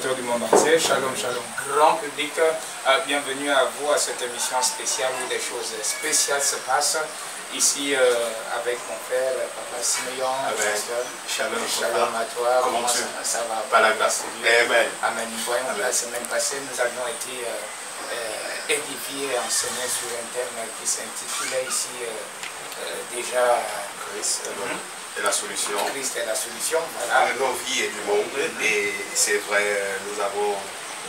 téléspectateurs du monde entier, shalom, shalom, grand public, bienvenue à vous à cette émission spéciale où des choses spéciales se passent. Ici avec mon frère, Papa Simeon, shalom, shalom à toi, comment ça va? Par la grâce de Dieu. Amen. Amen. Voyons, la semaine passée, nous avions été édifiés, enseignés sur un thème qui s'intitulait ici déjà Christ est la solution. Christ est la solution, voilà. De nos vies et du monde. Et c'est vrai, nous avons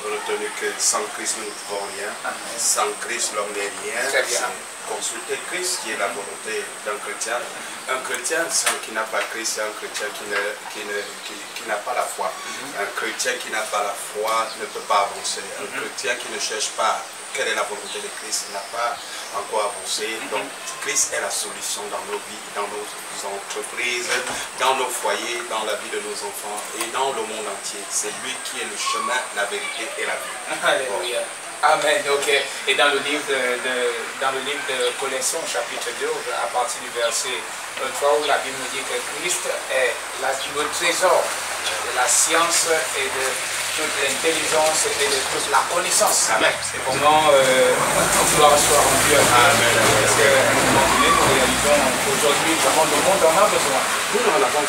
retenu que sans Christ nous ne pouvons rien. Amen. Sans Christ l'homme n'est rien. Très bien. Sans consulter Christ qui est la volonté d'un chrétien. Un chrétien qui n'a pas Christ, c'est un chrétien qui n'a pas la foi. Un chrétien qui n'a pas la foi ne peut pas avancer. Un chrétien qui ne cherche pas quelle est la volonté de Christ n'a pas encore avancé. Donc Christ est la solution dans nos vies, dans nos entreprises, dans nos foyers, dans la vie de nos enfants et dans le monde entier. C'est lui qui est le chemin, la vérité et la vie. Alléluia. Amen. Ok. Et dans le livre de Colossiens, chapitre 2, à partir du verset 3, où la Bible nous dit que Christ est le trésor de la science et de toute l'intelligence et de toute la connaissance. Amen. C'est comment gloire soit rendue à Dieu. Amen. Parce qu'à un moment donné, nous réalisons qu'aujourd'hui, vraiment, le monde en a besoin. Nous, en avons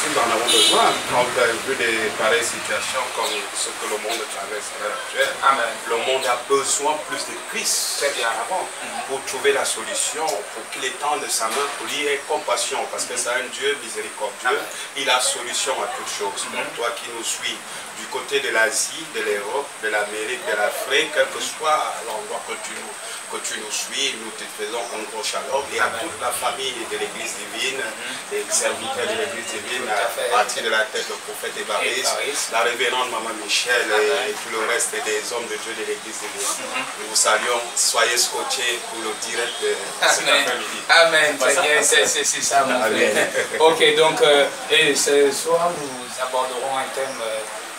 besoin, quand vu des pareilles situations comme ce que le monde traverse à l'heure actuelle. Amen. Le monde a besoin plus de Christ. Très bien. Avant, pour trouver la solution, pour qu'il étende sa main, pour lui ait compassion, parce que c'est un Dieu miséricordieux. Il a solution à toutes choses. Donc toi qui nous suis du côté de l'Asie, de l'Europe, de l'Amérique, de l'Afrique, quel que soit l'endroit que tu nous suis, nous te faisons un gros shalom et à toute la famille de l'Église divine, les serviteurs de l'Église divine, à partir de la tête du prophète Évariste, la révérende Maman Michel et tout le reste des hommes de Dieu de l'Église divine. Nous vous saluons, soyez scotchés pour le direct de cet après-midi. Amen, c'est ça mon frère. Ok, donc et ce soir nous aborderons un thème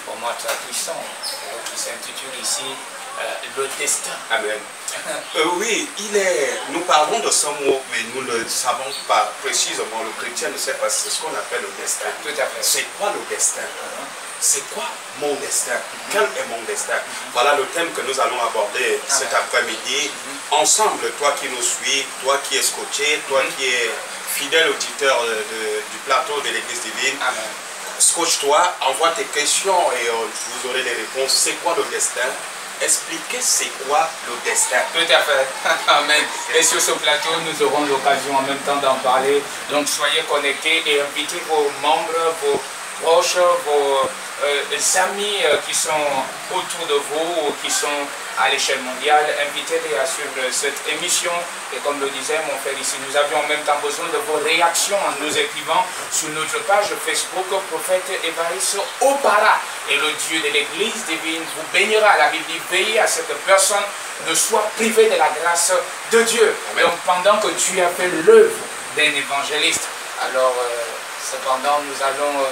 pour moi très puissant qui s'intitule ici le destin. Amen. Oui, nous parlons de ce mot, mais nous ne savons pas précisément. Le chrétien ne sait pas ce qu'on appelle le destin. Tout à fait. C'est quoi le destin? C'est quoi mon destin? Quel est mon destin? Voilà le thème que nous allons aborder cet après-midi. Ensemble, toi qui nous suis, toi qui es scotché, toi qui es fidèle auditeur du plateau de l'Église divine, scotche-toi, envoie tes questions et vous aurez les réponses. C'est quoi le destin? Expliquez c'est quoi le destin. Tout à fait. Amen. Et sur ce plateau, nous aurons l'occasion en même temps d'en parler. Donc soyez connectés et invitez vos membres, vos proches, vos amis qui sont autour de vous ou qui sont à l'échelle mondiale. Invitez-les à suivre cette émission. Et comme le disait mon frère ici, nous avions en même temps besoin de vos réactions en nous écrivant sur notre page Facebook Prophète Évariste Opara. Et le Dieu de l'Église divine vous bénira. La Bible dit, veillez à ce que personne ne soit privé de la grâce de Dieu. Amen. Donc pendant que tu as fait l'œuvre d'un évangéliste, alors cependant nous allons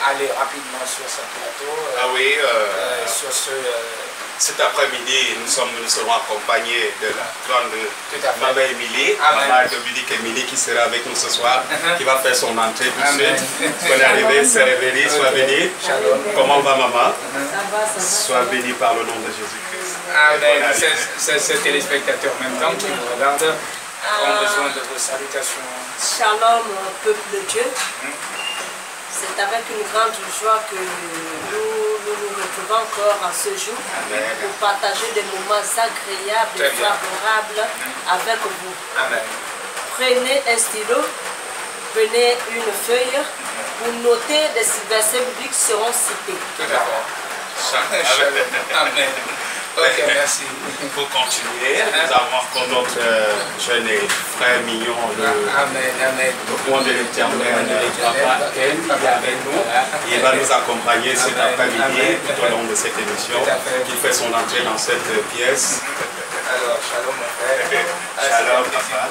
aller rapidement sur ce plateau. Sur cet après-midi, nous serons accompagnés de la grande Maman Émilie, Maman Dominique Émilie qui sera avec nous ce soir, qui va faire son entrée tout de suite. Bonne arrivée, c'est révélé, sois bénie. Comment va maman? Ça va. Sois bénie par le nom de Jésus-Christ. Amen. Ces téléspectateurs en même temps qui nous regardent ont besoin de vos salutations. Shalom, peuple de Dieu. C'est avec une grande joie que nous retrouvons encore en ce jour pour partager des moments agréables et favorables avec vous. Amen. Prenez un stylo, prenez une feuille pour noter des versets bibliques seront cités. Tout à fait. Amen. Ok, merci. Pour continuer, nous avons encore notre jeune frère mignon, le roi de l'Éternel, Papa Ken, qui est avec nous. Il va nous accompagner cet après-midi tout au long de cette émission, qui fait son entrée dans cette pièce. Alors, shalom mon frère. Shalom papa.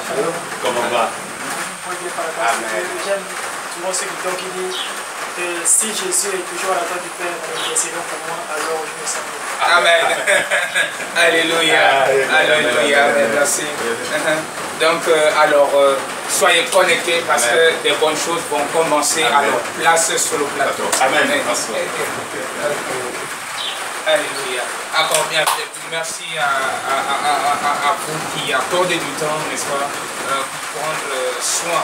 Comment va? Amen. J'aime souvent ce qui dit si Jésus est toujours à la tête du Père, intercédant pour moi, alors je me sens bien. Amen. Alléluia. Alléluia. Amen. Merci. Donc, soyez connectés parce que des bonnes choses vont commencer à leur place sur le plateau. Amen. Alléluia. Encore bien. Merci à vous qui accordez du temps, n'est-ce pas, pour prendre soin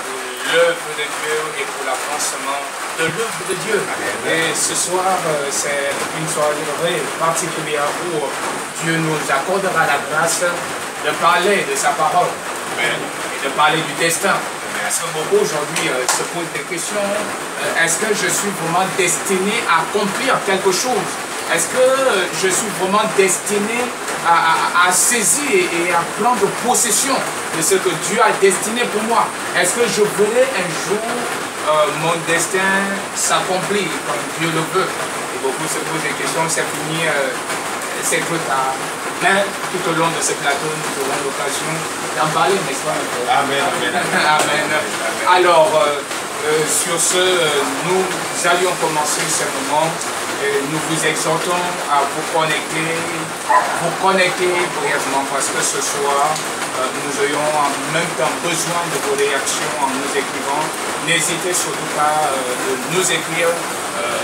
de l'œuvre de Dieu et pour l'avancement de l'œuvre de Dieu. Et ce soir, c'est une soirée particulière où Dieu nous accordera la grâce de parler de sa parole et de parler du destin. Est-ce que beaucoup aujourd'hui se posent des questions? Est-ce que je suis vraiment destiné à accomplir quelque chose? Est-ce que je suis vraiment destiné à saisir et à prendre possession de ce que Dieu a destiné pour moi? Est-ce que je verrai un jour mon destin s'accomplir comme Dieu le veut? Et beaucoup se posent des questions, c'est fini, c'est trop tard. Mais tout au long de ce plateau, nous aurons l'occasion d'en parler, n'est-ce pas? Amen. Amen. Alors, sur ce, nous allions commencer ce moment. Nous vous exhortons à vous connecter brièvement parce que ce soir, nous ayons en même temps besoin de vos réactions en nous écrivant. N'hésitez surtout pas de nous écrire.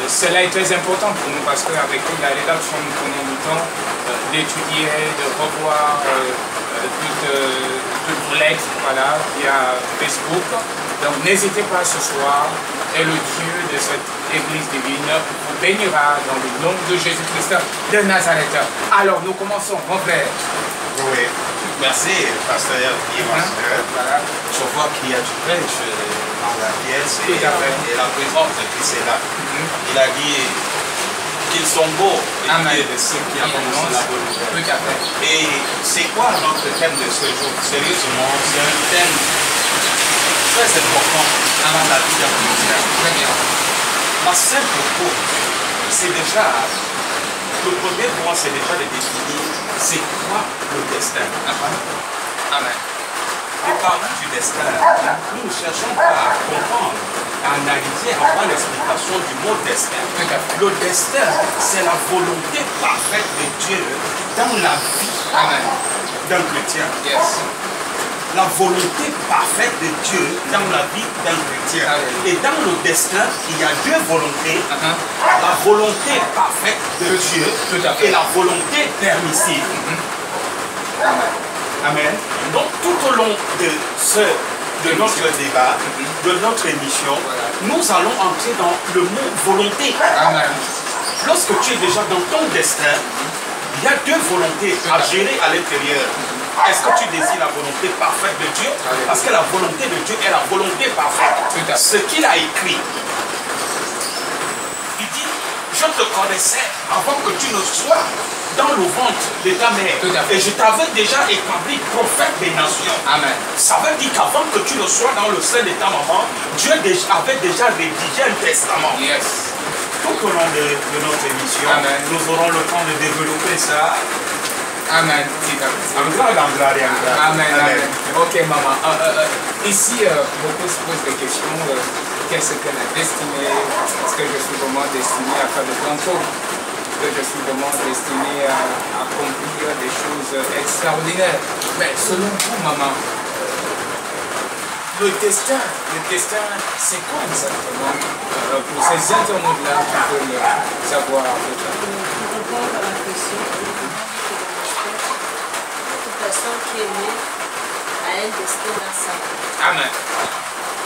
Cela est très important pour nous parce qu'avec la rédaction, nous prenons du temps d'étudier, de revoir toutes vos lettres via Facebook. Donc n'hésitez pas ce soir et le Dieu de cette Église divine vous bénira dans le nom de Jésus-Christ de Nazareth. Alors nous commençons, mon frère. Oui, merci, pasteur. Voilà. Je vois qu'il y a du prêche dans la pièce et la présence de Christ est là. Il a dit qu'ils sont beaux et qu'il est de ceux qui annoncent la bonne nouvelle. Et c'est quoi notre thème de ce jour? Sérieusement, c'est un thème très important dans la vie d'un chrétien. Ma simple cause, c'est déjà, le premier point, c'est déjà de définir c'est quoi le destin. Amen. Et parlant du destin, nous ne cherchons pas à comprendre, à analyser, à avoir l'explication du mot destin. Le destin, c'est la volonté parfaite de Dieu dans la vie d'un chrétien. La volonté parfaite de Dieu dans la vie d'un chrétien. Et dans le destin, il y a deux volontés. La volonté parfaite de Dieu et la volonté permissive. Amen. Donc tout au long de notre débat, de notre émission, nous allons entrer dans le mot volonté. Lorsque tu es déjà dans ton destin, il y a deux volontés à gérer à l'intérieur. Est-ce que tu désires la volonté parfaite de Dieu? Parce que la volonté de Dieu est la volonté parfaite. Ce qu'il a écrit. Il dit, je te connaissais avant que tu ne sois dans le ventre de ta mère. Et je t'avais déjà établi prophète des nations. Amen. Ça veut dire qu'avant que tu ne sois dans le sein de ta maman, Dieu avait déjà rédigé un testament. Tout au long de notre émission, nous aurons le temps de développer ça. Amen. Amen. Ok, maman. Ici, beaucoup se posent des questions. Qu'est-ce que la destinée? Est-ce que je suis vraiment destiné à faire de grandes choses? Est-ce que je suis vraiment destiné à accomplir des choses extraordinaires? Mais selon vous, maman, le destin, c'est quoi exactement pour ces internautes-là qui veulent savoir? Pour répondre à la question, personne qui est née a un destin dans sa vie. Amen.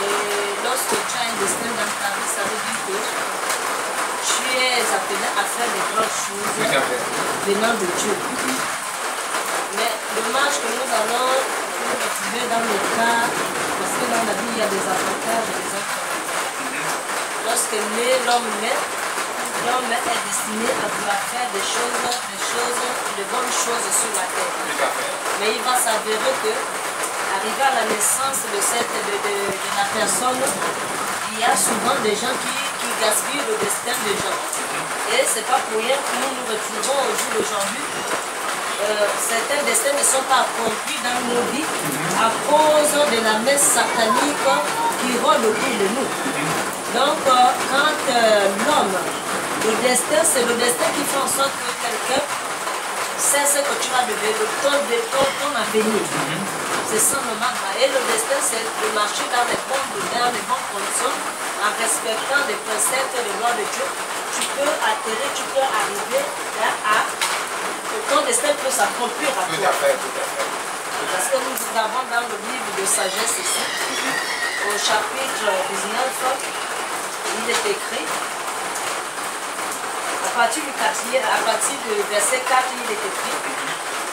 Et lorsque tu as un destin dans ta vie, ça veut dire que tu es appelé à faire des grandes choses venant de Dieu. Mais dommage que nous allons nous retrouver dans le cas, parce que dans la vie, il y a des avantages et des inconvénients. Lorsque l'homme naît, l'homme est destiné à vouloir faire des de bonnes choses sur la terre. Mais il va s'avérer que, arrivé à la naissance de la personne, il y a souvent des gens qui gaspillent le destin des gens. Et ce n'est pas pour rien que nous nous retrouvons au jour d'aujourd'hui. Certains destins ne sont pas accomplis dans nos vies à cause de la messe satanique qui rôde autour de nous. Donc, quand l'homme, le destin, c'est le destin qui fait en sorte que quelqu'un sait ce que tu vas devenir, ton avenir. C'est ça normal. Et le destin, c'est de marcher dans les bonnes conditions, en respectant les préceptes et les lois de Dieu. Tu peux atterrir, tu peux arriver s'accomplir à toi. Tout à fait, tout à fait. Parce que nous avons dans le livre de sagesse ici, au chapitre 19, il est écrit, à partir du verset 4, il est écrit,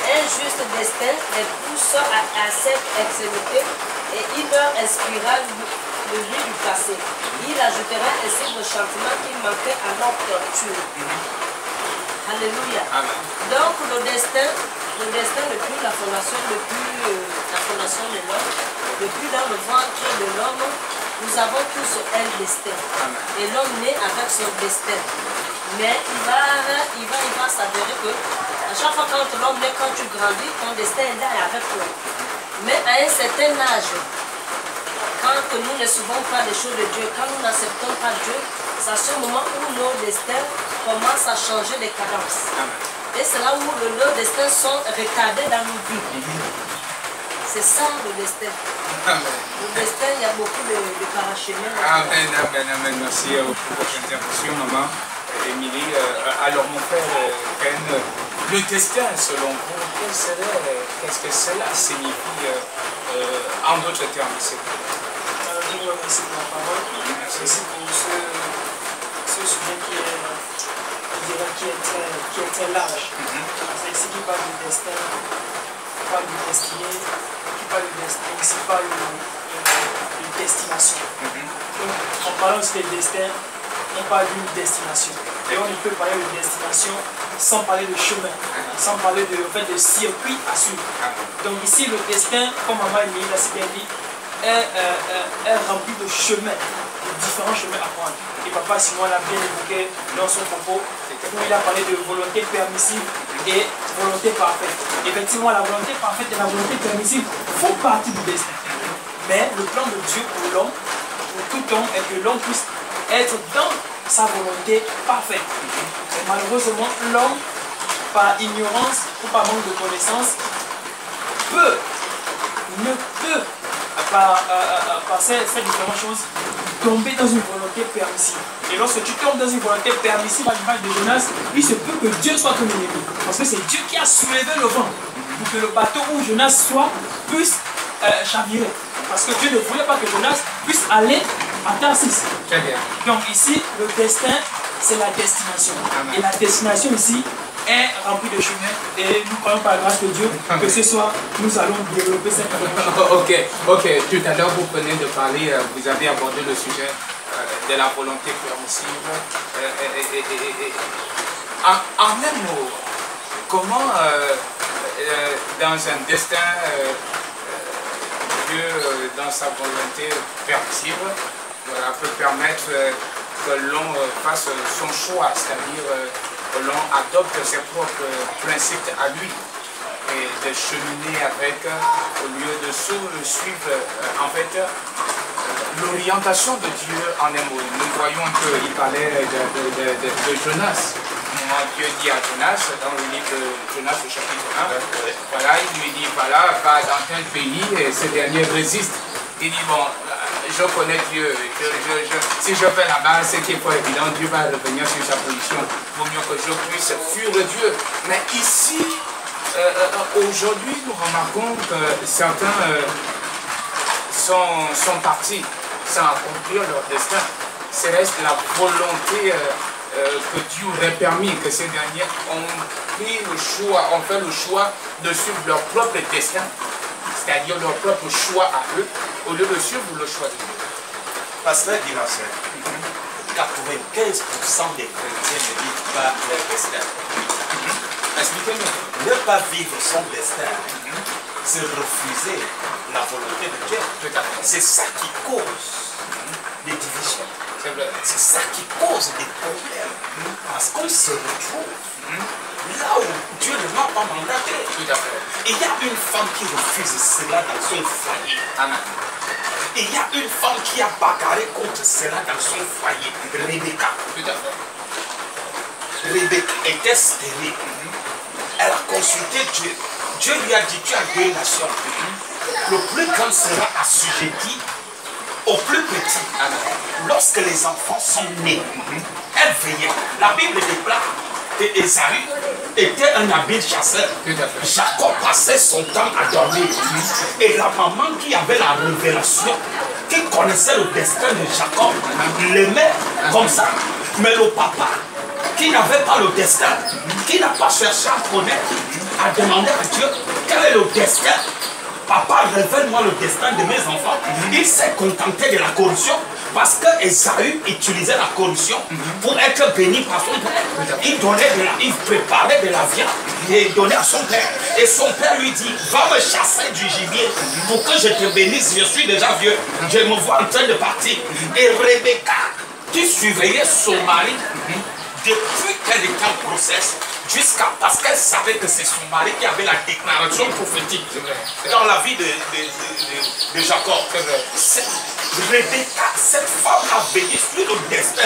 un juste destin les pousse à cette extrémité et il leur inspira le but du passé. Il ajoutera ainsi le chantiment qui manquait à leur torture. Alléluia. Amen. Donc le destin depuis la fondation de l'homme, depuis dans le ventre de l'homme, nous avons tous un destin. Amen. Et l'homme naît avec son destin. Mais il va s'avérer que à chaque fois quand l'homme naît, quand tu grandis, ton destin est là avec toi. Mais à un certain âge, quand nous ne suivons pas les choses de Dieu, quand nous n'acceptons pas Dieu, c'est à ce moment où nos destins commencent à changer de cadence. Et c'est là où nos destins sont retardés dans nos vies. C'est ça le destin. Amen. Le destin, il y a beaucoup de parachemins. Amen, amen, amen. Merci pour votre intervention, maman. Émilie, alors mon frère Ken, le destin selon vous, qu'est-ce que cela signifie en d'autres termes? Je vous remercie pour la parole. Merci aussi pour ce sujet qui est très large. C'est ici qui parle du destin, qui parle du destiné, qui parle du destin, ici qui parle de destination. Donc, en parlant aussi de destin, on parle d'une destination. Et on ne peut parler de destination sans parler de chemin, sans parler de circuit à suivre. Donc ici, le destin, comme maman Émilie l'a si bien dit, est rempli de chemins, de différents chemins à prendre. Et papa Simon l'a bien évoqué dans son propos, où il a parlé de volonté permissive et volonté parfaite. Effectivement, la volonté parfaite et la volonté permissive font partie du destin. Mais le plan de Dieu pour l'homme, pour tout homme, est que l'homme puisse être dans sa volonté parfaite. Et malheureusement, l'homme, par ignorance ou par manque de connaissance, ne peut, par ces différentes choses, tomber dans une volonté permissive. Et lorsque tu tombes dans une volonté permissive à l'image de Jonas, il se peut que Dieu soit ton ennemi. Parce que c'est Dieu qui a soulevé le vent pour que le bateau où Jonas puisse chavirer. Parce que Dieu ne voulait pas que Jonas puisse aller à Tarsis. Très bien. Donc ici, le destin, c'est la destination. Amen. Et la destination ici est remplie de chemins. Et nous croyons par la grâce de Dieu que ce soir, nous allons développer cette Ok. Tout à l'heure, vous venez de parler, vous avez abordé le sujet de la volonté permissive. En un mot, comment dans un destin, Dieu, dans sa volonté permissive, voilà, peut permettre que l'on fasse son choix, c'est-à-dire que l'on adopte ses propres principes à lui et de cheminer avec, au lieu de suivre en fait l'orientation de Dieu en un mot. Nous voyons qu'il parlait de Jonas. Dieu dit à Jonas, dans le livre de Jonas au chapitre 1, voilà, il lui dit, voilà, va dans tel pays et ce dernier résiste. Il dit, bon, je connais Dieu, si je fais là-bas, c'est qu'il faut évident, Dieu va revenir sur sa position. Il vaut mieux que je puisse fuir Dieu. Mais ici, aujourd'hui, nous remarquons que certains sont partis sans accomplir leur destin. C'est reste la volonté que Dieu aurait permis, que ces derniers ont fait le choix de suivre leur propre destin, c'est-à-dire leur propre choix à eux, au lieu de suivre le choix de Dieu. Pasteur Dimasseur, 95% des chrétiens ne vivent pas leur destin. Expliquez-nous. Ne pas vivre son destin, c'est refuser la volonté de Dieu. C'est ça qui cause des divisions. C'est ça qui cause des problèmes. Parce qu'on se retrouve là où Dieu ne m'a pas mandaté. Et il y a une femme qui refuse cela dans son foyer. Amen. Et il y a une femme qui a bagarré contre cela dans son foyer. Rebecca. Rebecca était stérile. Elle a consulté Dieu. Dieu lui a dit, tu as deux nations. Le plus grand sera assujetti au plus petit. Lorsque les enfants sont nés, elle veillait. La Bible déclare que Ésaü était un habile chasseur. Jacob passait son temps à dormir. Et la maman qui avait la révélation, qui connaissait le destin de Jacob, l'aimait comme ça. Mais le papa, qui n'avait pas le destin, qui n'a pas cherché à connaître, a demandé à Dieu quel est le destin. Papa, révèle-moi le destin de mes enfants. Il s'est contenté de la corruption parce que Esaü utilisait la corruption pour être béni par son père. Il préparait de la viande et il donnait à son père. Et son père lui dit, va me chasser du gibier pour que je te bénisse. Je suis déjà vieux. Je me vois en train de partir. Et Rebecca, qui surveillait son mari depuis qu'elle était en grossesse, parce qu'elle savait que c'est son mari qui avait la déclaration prophétique dans la vie de Jacob. Rebecca, cette femme a veillé sur le destin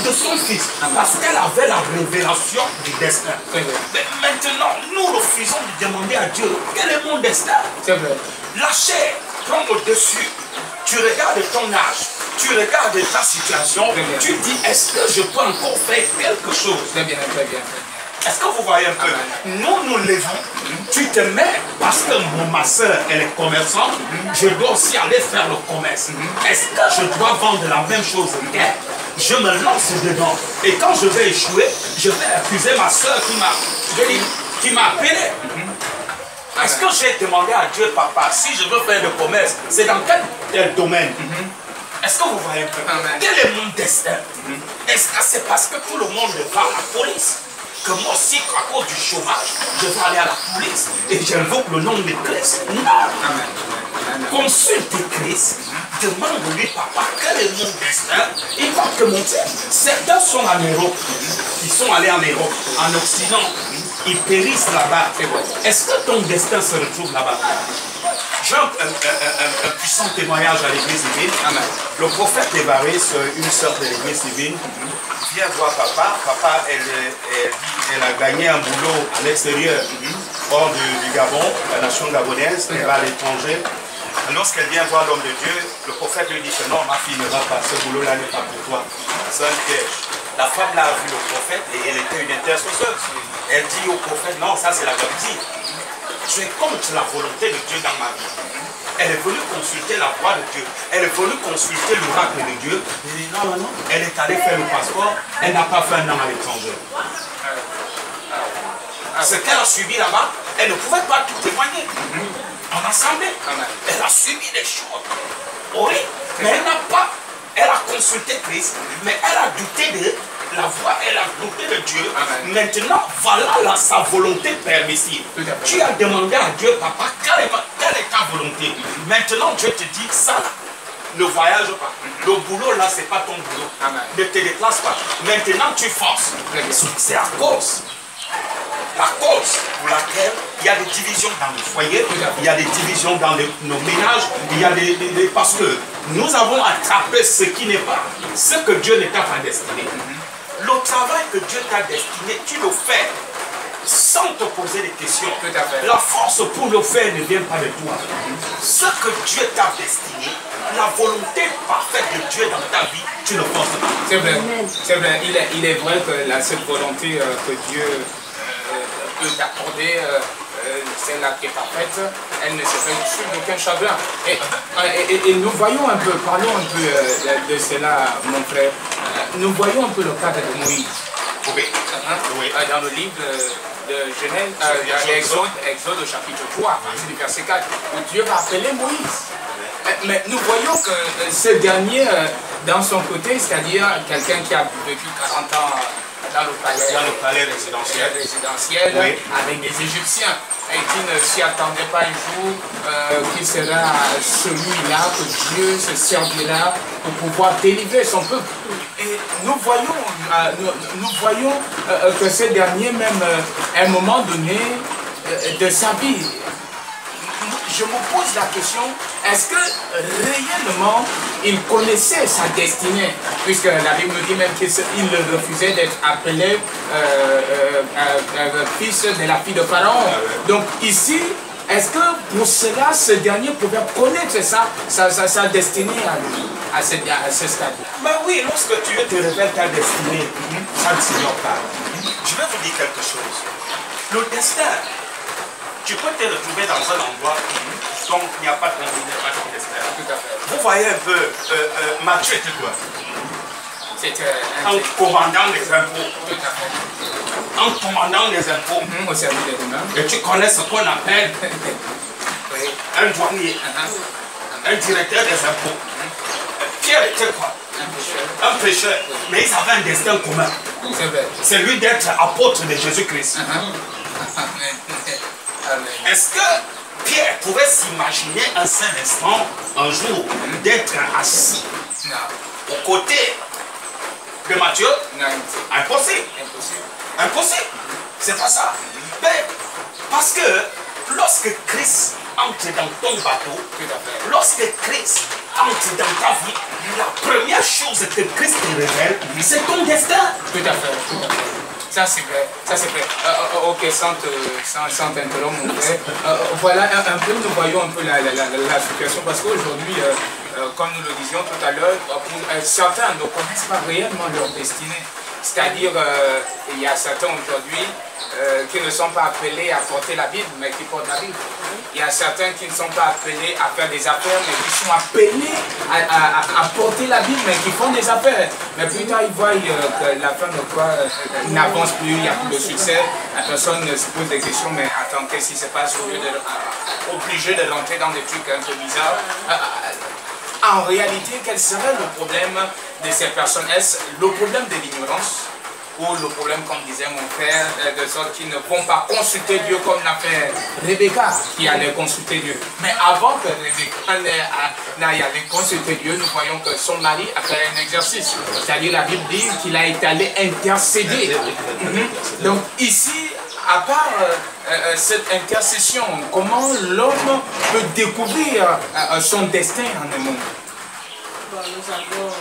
de son fils parce qu'elle avait la révélation du destin. Mais maintenant, nous refusons de demander à Dieu quel est mon destin. La chair prend le dessus. Tu regardes ton âge, tu regardes ta situation, tu dis est-ce que je peux encore faire quelque chose? Très bien. Est-ce que vous voyez un peu? Nous nous levons, tu te mets, parce que ma soeur, elle est commerçante, je dois aussi aller faire le commerce. Est-ce que je dois vendre la même chose qu'elle? Je me lance dedans. Et quand je vais échouer, je vais accuser ma soeur qui m'a appelé. Est-ce que j'ai demandé à Dieu, papa, si je veux faire le commerce, c'est dans quel domaine? Est-ce que vous voyez un peu? Quel est mon destin? Est-ce que c'est parce que tout le monde va à la police que moi aussi, à cause du chômage, je vais aller à la police et j'invoque le nom de Christ? Non. Consulte Christ, demande-lui, papa, quel est mon destin? Il va te montrer. Certains sont en Europe, ils sont allés en Europe, en Occident, ils périssent là-bas. Est-ce que ton destin se retrouve là-bas? J'ai un puissant témoignage à l'église civile. Le prophète Évariste, une sœur de l'église civile, vient voir papa. Papa, elle a gagné un boulot à l'extérieur, hors du Gabon, la nation gabonaise, elle va à l'étranger. Lorsqu'elle vient voir l'homme de Dieu, le prophète lui dit que non, ma fille ne va pas, ce boulot-là n'est pas pour toi. C'est un piège. La femme là a vu le prophète et elle était une intercesseuse. Elle dit au prophète, non, ça c'est la vérité. Je suis contre la volonté de Dieu dans ma vie. Elle est venue consulter la voix de Dieu. Elle est venue consulter l'oracle de Dieu. Elle dit non. Elle est allée faire le passeport. Elle n'a pas fait un an à l'étranger. Ce qu'elle a subi là-bas, elle ne pouvait pas tout témoigner. En assemblée. Elle a subi des choses. Oui, mais elle n'a pas. Elle a consulté Christ, mais elle a douté de la voix, elle a douté de Dieu. Maintenant, voilà sa volonté permissive. Tu as demandé à Dieu, papa, quelle est ta volonté? Maintenant, Dieu te dit, ça là, ne voyage pas. Le boulot là, c'est pas ton boulot. Ne te déplace pas. Maintenant, tu forces. C'est à cause. La cause pour laquelle il y a des divisions dans le foyer, il y a des divisions dans nos ménages, il y a parce que nous avons attrapé ce qui n'est pas, ce que Dieu ne t'a pas destiné. Le travail que Dieu t'a destiné, tu le fais sans te poser des questions. La force pour le faire ne vient pas de toi. Ce que Dieu t'a destiné, la volonté parfaite de Dieu dans ta vie, tu ne forces pas. C'est vrai. Il est vrai que cette volonté que Dieu peut t'accorder, celle-là qui est parfaite, elle ne se fait sur aucun chagrin. Et nous voyons un peu, parlons un peu de cela, mon frère. Nous voyons un peu le cadre de Moïse. Oui. Dans le livre de Genèse, Exode au chapitre 3, du verset 4, où Dieu va appeler Moïse. Mais nous voyons que ce dernier, dans son côté, c'est-à-dire quelqu'un qui a vécu 40 ans dans le palais résidentiel oui. Avec des Égyptiens et qui ne s'y attendait pas un jour qu'il sera celui-là que Dieu se servira pour pouvoir délivrer son peuple. Et nous voyons que ce dernier, même à un moment donné de sa vie, je me pose la question, est-ce que réellement il connaissait sa destinée? Puisque la Bible nous dit même qu'il refusait d'être appelé fils de la fille de Pharaon. Donc ici, est-ce que pour cela, ce dernier pouvait connaître sa destinée à ce stade? Ben oui, lorsque Dieu te révèle ta destinée, ça ne s'ignore pas. Je vais vous dire quelque chose. Le destin, tu peux te retrouver dans un endroit donc il n'y a pas de destin. Tout à fait. Vous voyez un peu, Mathieu était quoi? C'était En commandant les impôts. Tout à fait. En commandant les impôts. Au service des Romains. Et tu connais ce qu'on appelle Oui. un douanier, un directeur des impôts. Pierre était quoi? Un pécheur. Mais ils avaient un destin commun. C'est vrai. C'est lui d'être apôtre de Jésus-Christ. Amen. Est-ce que Pierre pouvait s'imaginer un seul instant, un jour, d'être assis Non. aux côtés de Matthieu? Non. Impossible. Impossible. Impossible. C'est pas ça. Mais parce que lorsque Christ entre dans ton bateau, Tout à fait. lorsque Christ entre dans ta vie, la première chose que Christ te révèle, c'est ton destin. Tout à fait. Tout à fait. Ça c'est vrai, ça c'est vrai. Ok, sans t'interrompre, mon frère. Voilà un peu, nous voyons un peu la situation parce qu'aujourd'hui, comme nous le disions tout à l'heure, certains ne connaissent pas réellement leur destinée. C'est-à-dire, il y a certains aujourd'hui qui ne sont pas appelés à porter la Bible, mais qui portent la Bible. Il y a certains qui ne sont pas appelés à faire des affaires, mais qui sont appelés à porter la Bible, mais qui font des affaires. Mais plus tard, ils voient que la fin de quoi n'avance plus, il n'y a plus de succès. La personne se pose des questions, mais attends, qu'est-ce qui se passe au lieu obligé de rentrer dans des trucs un peu bizarres. En réalité, quel serait le problème de ces personnes? Est-ce le problème de l'ignorance ou le problème, comme disait mon frère, de sorte qu'ils ne vont pas consulter Dieu comme l'a fait Rebecca qui allait consulter Dieu? Mais avant que Rebecca n'aille aller consulter Dieu, nous voyons que son mari a fait un exercice. C'est-à-dire la Bible dit qu'il a été allé intercéder. Donc ici, à part cette intercession, comment l'homme peut découvrir son destin en un monde? Bon, nous avons...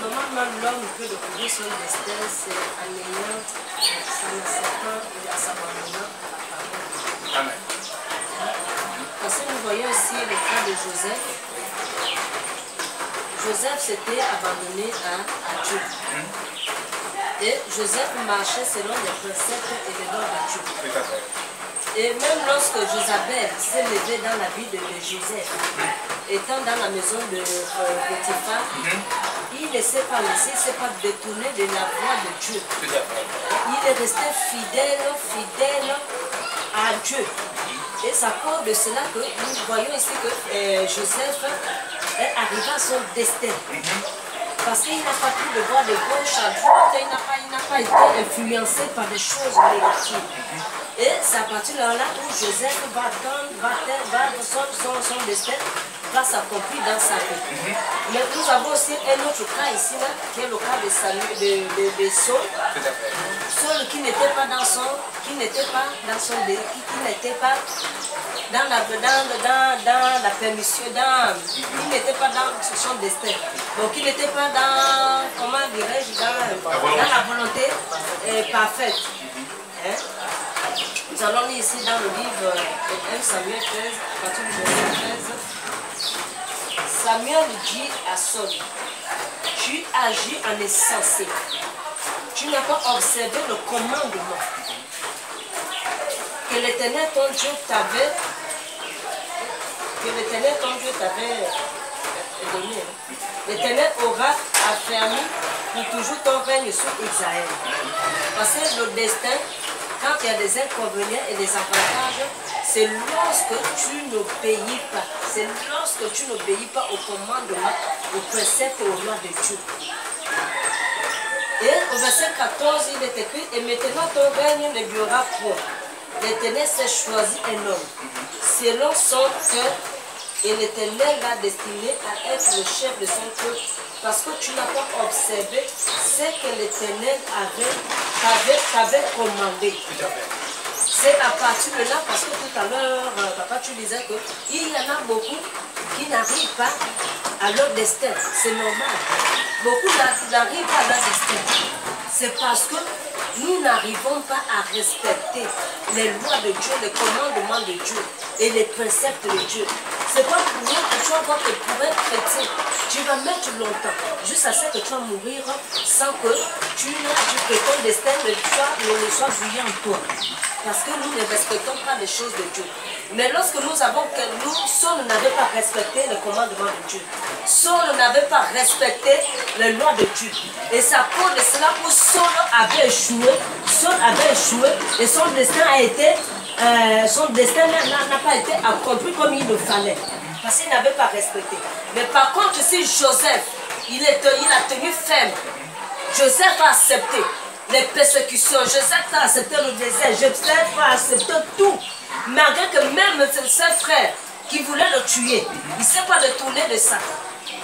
Comment même l'homme peut découvrir son destin, c'est en ayant son acceptant et en s'abandonnant à la parole. Amen. Parce que nous voyons aussi le cas de Joseph. Joseph s'était abandonné à Dieu. Et Joseph marchait selon les préceptes et les lois de Dieu. Tout à fait. Et même lorsque Josabel s'est levée dans la vie de Joseph, étant dans la maison de Potiphar, il ne s'est pas laissé, il ne s'est pas détourné de la voie de Dieu. Tout à fait. Il est resté fidèle à Dieu. Et c'est à cause de cela que nous voyons ici que Joseph est arrivé à son destin. Parce qu'il n'a pas pu le voir de gauche à droite, il n'a pas été influencé par des choses négatives. Et c'est à partir de là où Joseph son destin va s'accomplir dans sa vie. Mais nous avons aussi un autre cas ici, là, qui est le cas de Saul. Saul qui n'était pas dans son permission, il n'était pas dans son destin. Donc il n'était pas dans, comment dirais-je, dans la volonté parfaite. Hein? Nous allons lire ici dans le livre de 1 Samuel 13, à partir du verset 13. Samuel dit à Saul, tu agis en insensé. Tu n'as pas observé le commandement que l'Éternel ton Dieu t'avait donné. L'Éternel aura affermi pour toujours ton règne sur Israël. Parce que le destin, quand il y a des inconvénients et des avantages, c'est lorsque tu n'obéis pas. C'est lorsque tu n'obéis pas au commandement, au précepte et aux lois de Dieu. Et au verset 14, il est écrit, et maintenant ton règne ne durera point. L'Éternel s'est choisi un homme, selon son cœur, et l'Éternel l'a destiné à être le chef de son peuple, parce que tu n'as pas observé ce que l'Éternel t'avait commandé. C'est à partir de là, parce que tout à l'heure, papa, tu disais qu'il y en a beaucoup qui n'arrivent pas à leur destin. C'est normal. Beaucoup n'arrivent pas à leur destin. C'est parce que nous n'arrivons pas à respecter les lois de Dieu, les commandements de Dieu et les préceptes de Dieu. C'est pas pour rien que tu vas voir que pour être chrétien, tu vas mettre longtemps, juste à ce que tu vas mourir sans que ton destin ne soit bouillant en toi. Parce que nous ne respectons pas les choses de Dieu. Mais lorsque Saul n'avait pas respecté le commandement de Dieu. Saul n'avait pas respecté les lois de Dieu. Et c'est à cause de cela où Saul avait échoué. Saul avait échoué et son destin n'a pas été accompli comme il le fallait. Parce qu'il n'avait pas respecté. Mais par contre, si Joseph, il a tenu ferme. Joseph a accepté les persécutions. Joseph a accepté le désert. Joseph a accepté tout. Malgré que même ses frères qui voulaient le tuer, il ne s'est pas détourné de ça.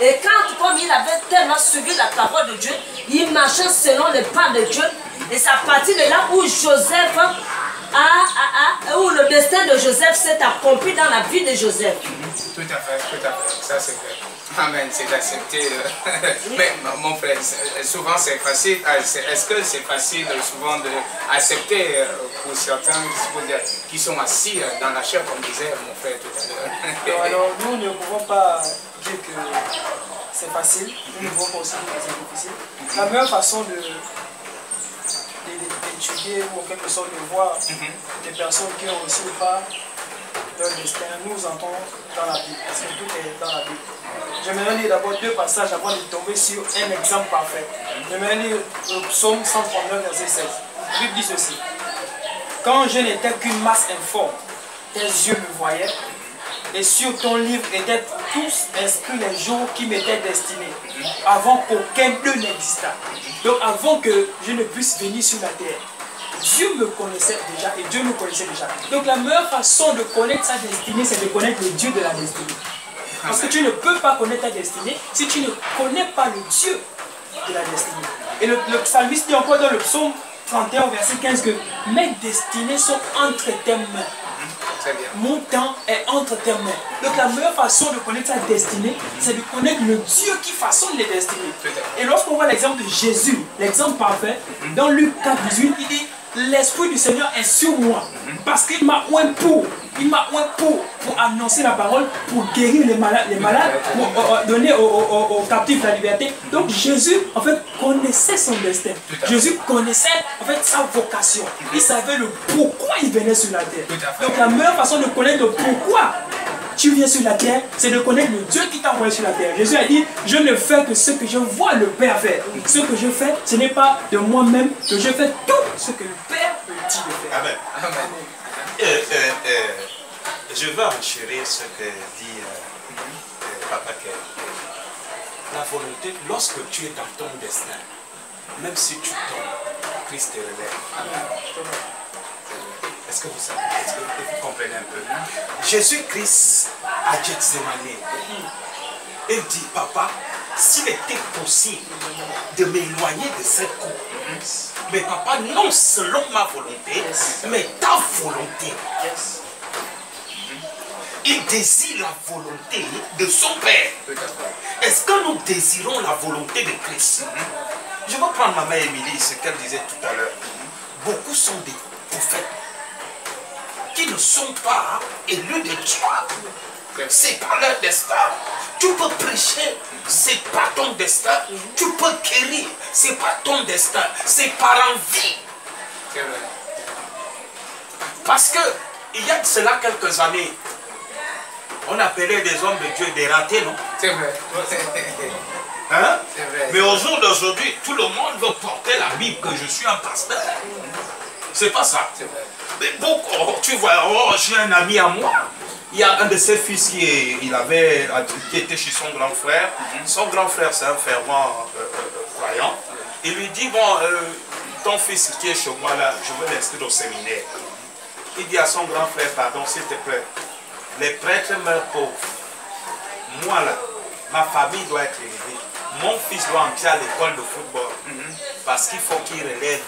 Et comme il avait tellement suivi la parole de Dieu, il marchait selon les pas de Dieu. Et c'est à partir de là où Joseph où le destin de Joseph s'est accompli dans la vie de Joseph. Tout à fait, ça c'est vrai. Amen, c'est d'accepter. Mais mon frère, souvent c'est facile. Est-ce que c'est facile souvent d'accepter pour certains qui sont assis dans la chair, comme disait mon frère tout à l'heure? Alors nous ne pouvons pas dire que c'est facile, nous ne pouvons pas aussi dire que c'est difficile. La meilleure façon d'étudier ou en quelque sorte de voir des personnes qui ont réussi ou pas leur destin, nous entrons dans la Bible, parce que tout est dans la Bible. J'aimerais lire d'abord deux passages avant de tomber sur un exemple parfait. J'aimerais lire le psaume 139, verset 16. La Bible dit ceci: quand je n'étais qu'une masse informe, tes yeux me voyaient, et sur ton livre étaient tous inscrits les jours qui m'étaient destinés, avant qu'aucun d'eux n'existât. Donc avant que je ne puisse venir sur la terre, Dieu me connaissait déjà et Dieu me connaissait déjà. Donc la meilleure façon de connaître sa destinée, c'est de connaître le Dieu de la destinée. Parce que tu ne peux pas connaître ta destinée si tu ne connais pas le Dieu de la destinée. Et le psalmiste dit encore dans le psaume 31, verset 15 que mes destinées sont entre tes mains. Mon temps est entre tes mains. Donc la meilleure façon de connaître sa destinée, c'est de connaître le Dieu qui façonne les destinées. Et lorsqu'on voit l'exemple de Jésus, l'exemple parfait, dans Luc 4, 18, il dit: l'Esprit du Seigneur est sur moi, parce qu'il m'a oint pour annoncer la parole, pour guérir les malades, pour donner aux captifs la liberté. Donc Jésus, en fait, connaissait son destin. Jésus connaissait, en fait, sa vocation. Il savait le pourquoi il venait sur la terre. Donc la meilleure façon de connaître le pourquoi tu viens sur la terre, c'est de connaître le Dieu qui t'a envoyé sur la terre. Jésus a dit: je ne fais que ce que je vois le Père faire. Ce que je fais, ce n'est pas de moi-même, que je fais tout ce que le Père me dit de faire. Amen. Je veux enchérir ce que dit Papa Ken. La volonté, lorsque tu es dans ton destin, même si tu tombes, Christ te relève. Est-ce que vous savez, est-ce que vous comprenez un peu? Jésus-Christ à Gethsémani, il dit: papa, s'il était possible de m'éloigner de cette coupe, mais papa, non selon ma volonté, mais ta volonté. Il désire la volonté de son Père. Est-ce que nous désirons la volonté de Christ? Je vais prendre ma mère Émilie, ce qu'elle disait tout à l'heure. Beaucoup sont des prophètes qui ne sont pas élus de Dieu. C'est pas leur destin. Tu peux prêcher, c'est pas ton destin. Tu peux guérir, c'est pas ton destin. C'est par envie. Parce que il y a de cela quelques années, on appelait des hommes de Dieu des ratés, non? C'est vrai. Hein? C'est vrai. Mais au jour d'aujourd'hui, tout le monde veut porter la Bible que je suis un pasteur. C'est pas ça. C'est vrai. Mais beaucoup, tu vois, j'ai un ami à moi. Il y a un de ses fils qui était chez son grand frère. Son grand frère, c'est un fervent croyant. Il lui dit: bon, ton fils qui est chez moi là, je veux l'inscrire au séminaire. Il dit à son grand frère: pardon, s'il te plaît, les prêtres meurent pauvres. Moi là, ma famille doit être élevée. Mon fils doit entrer à l'école de football. Parce qu'il faut qu'il relève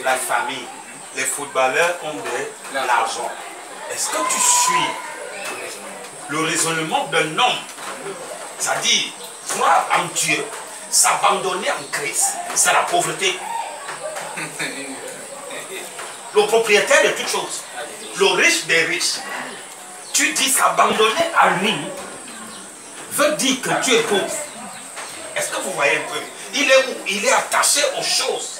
la famille. Les footballeurs ont de l'argent. Est-ce que tu suis le raisonnement d'un homme? C'est-à-dire, croire en Dieu, s'abandonner en Christ, c'est la pauvreté. Le propriétaire de toutes choses, le riche des riches. tu dis s'abandonner à lui, veut dire que tu es pauvre. Est-ce que vous voyez un peu? Il est où? Il est attaché aux choses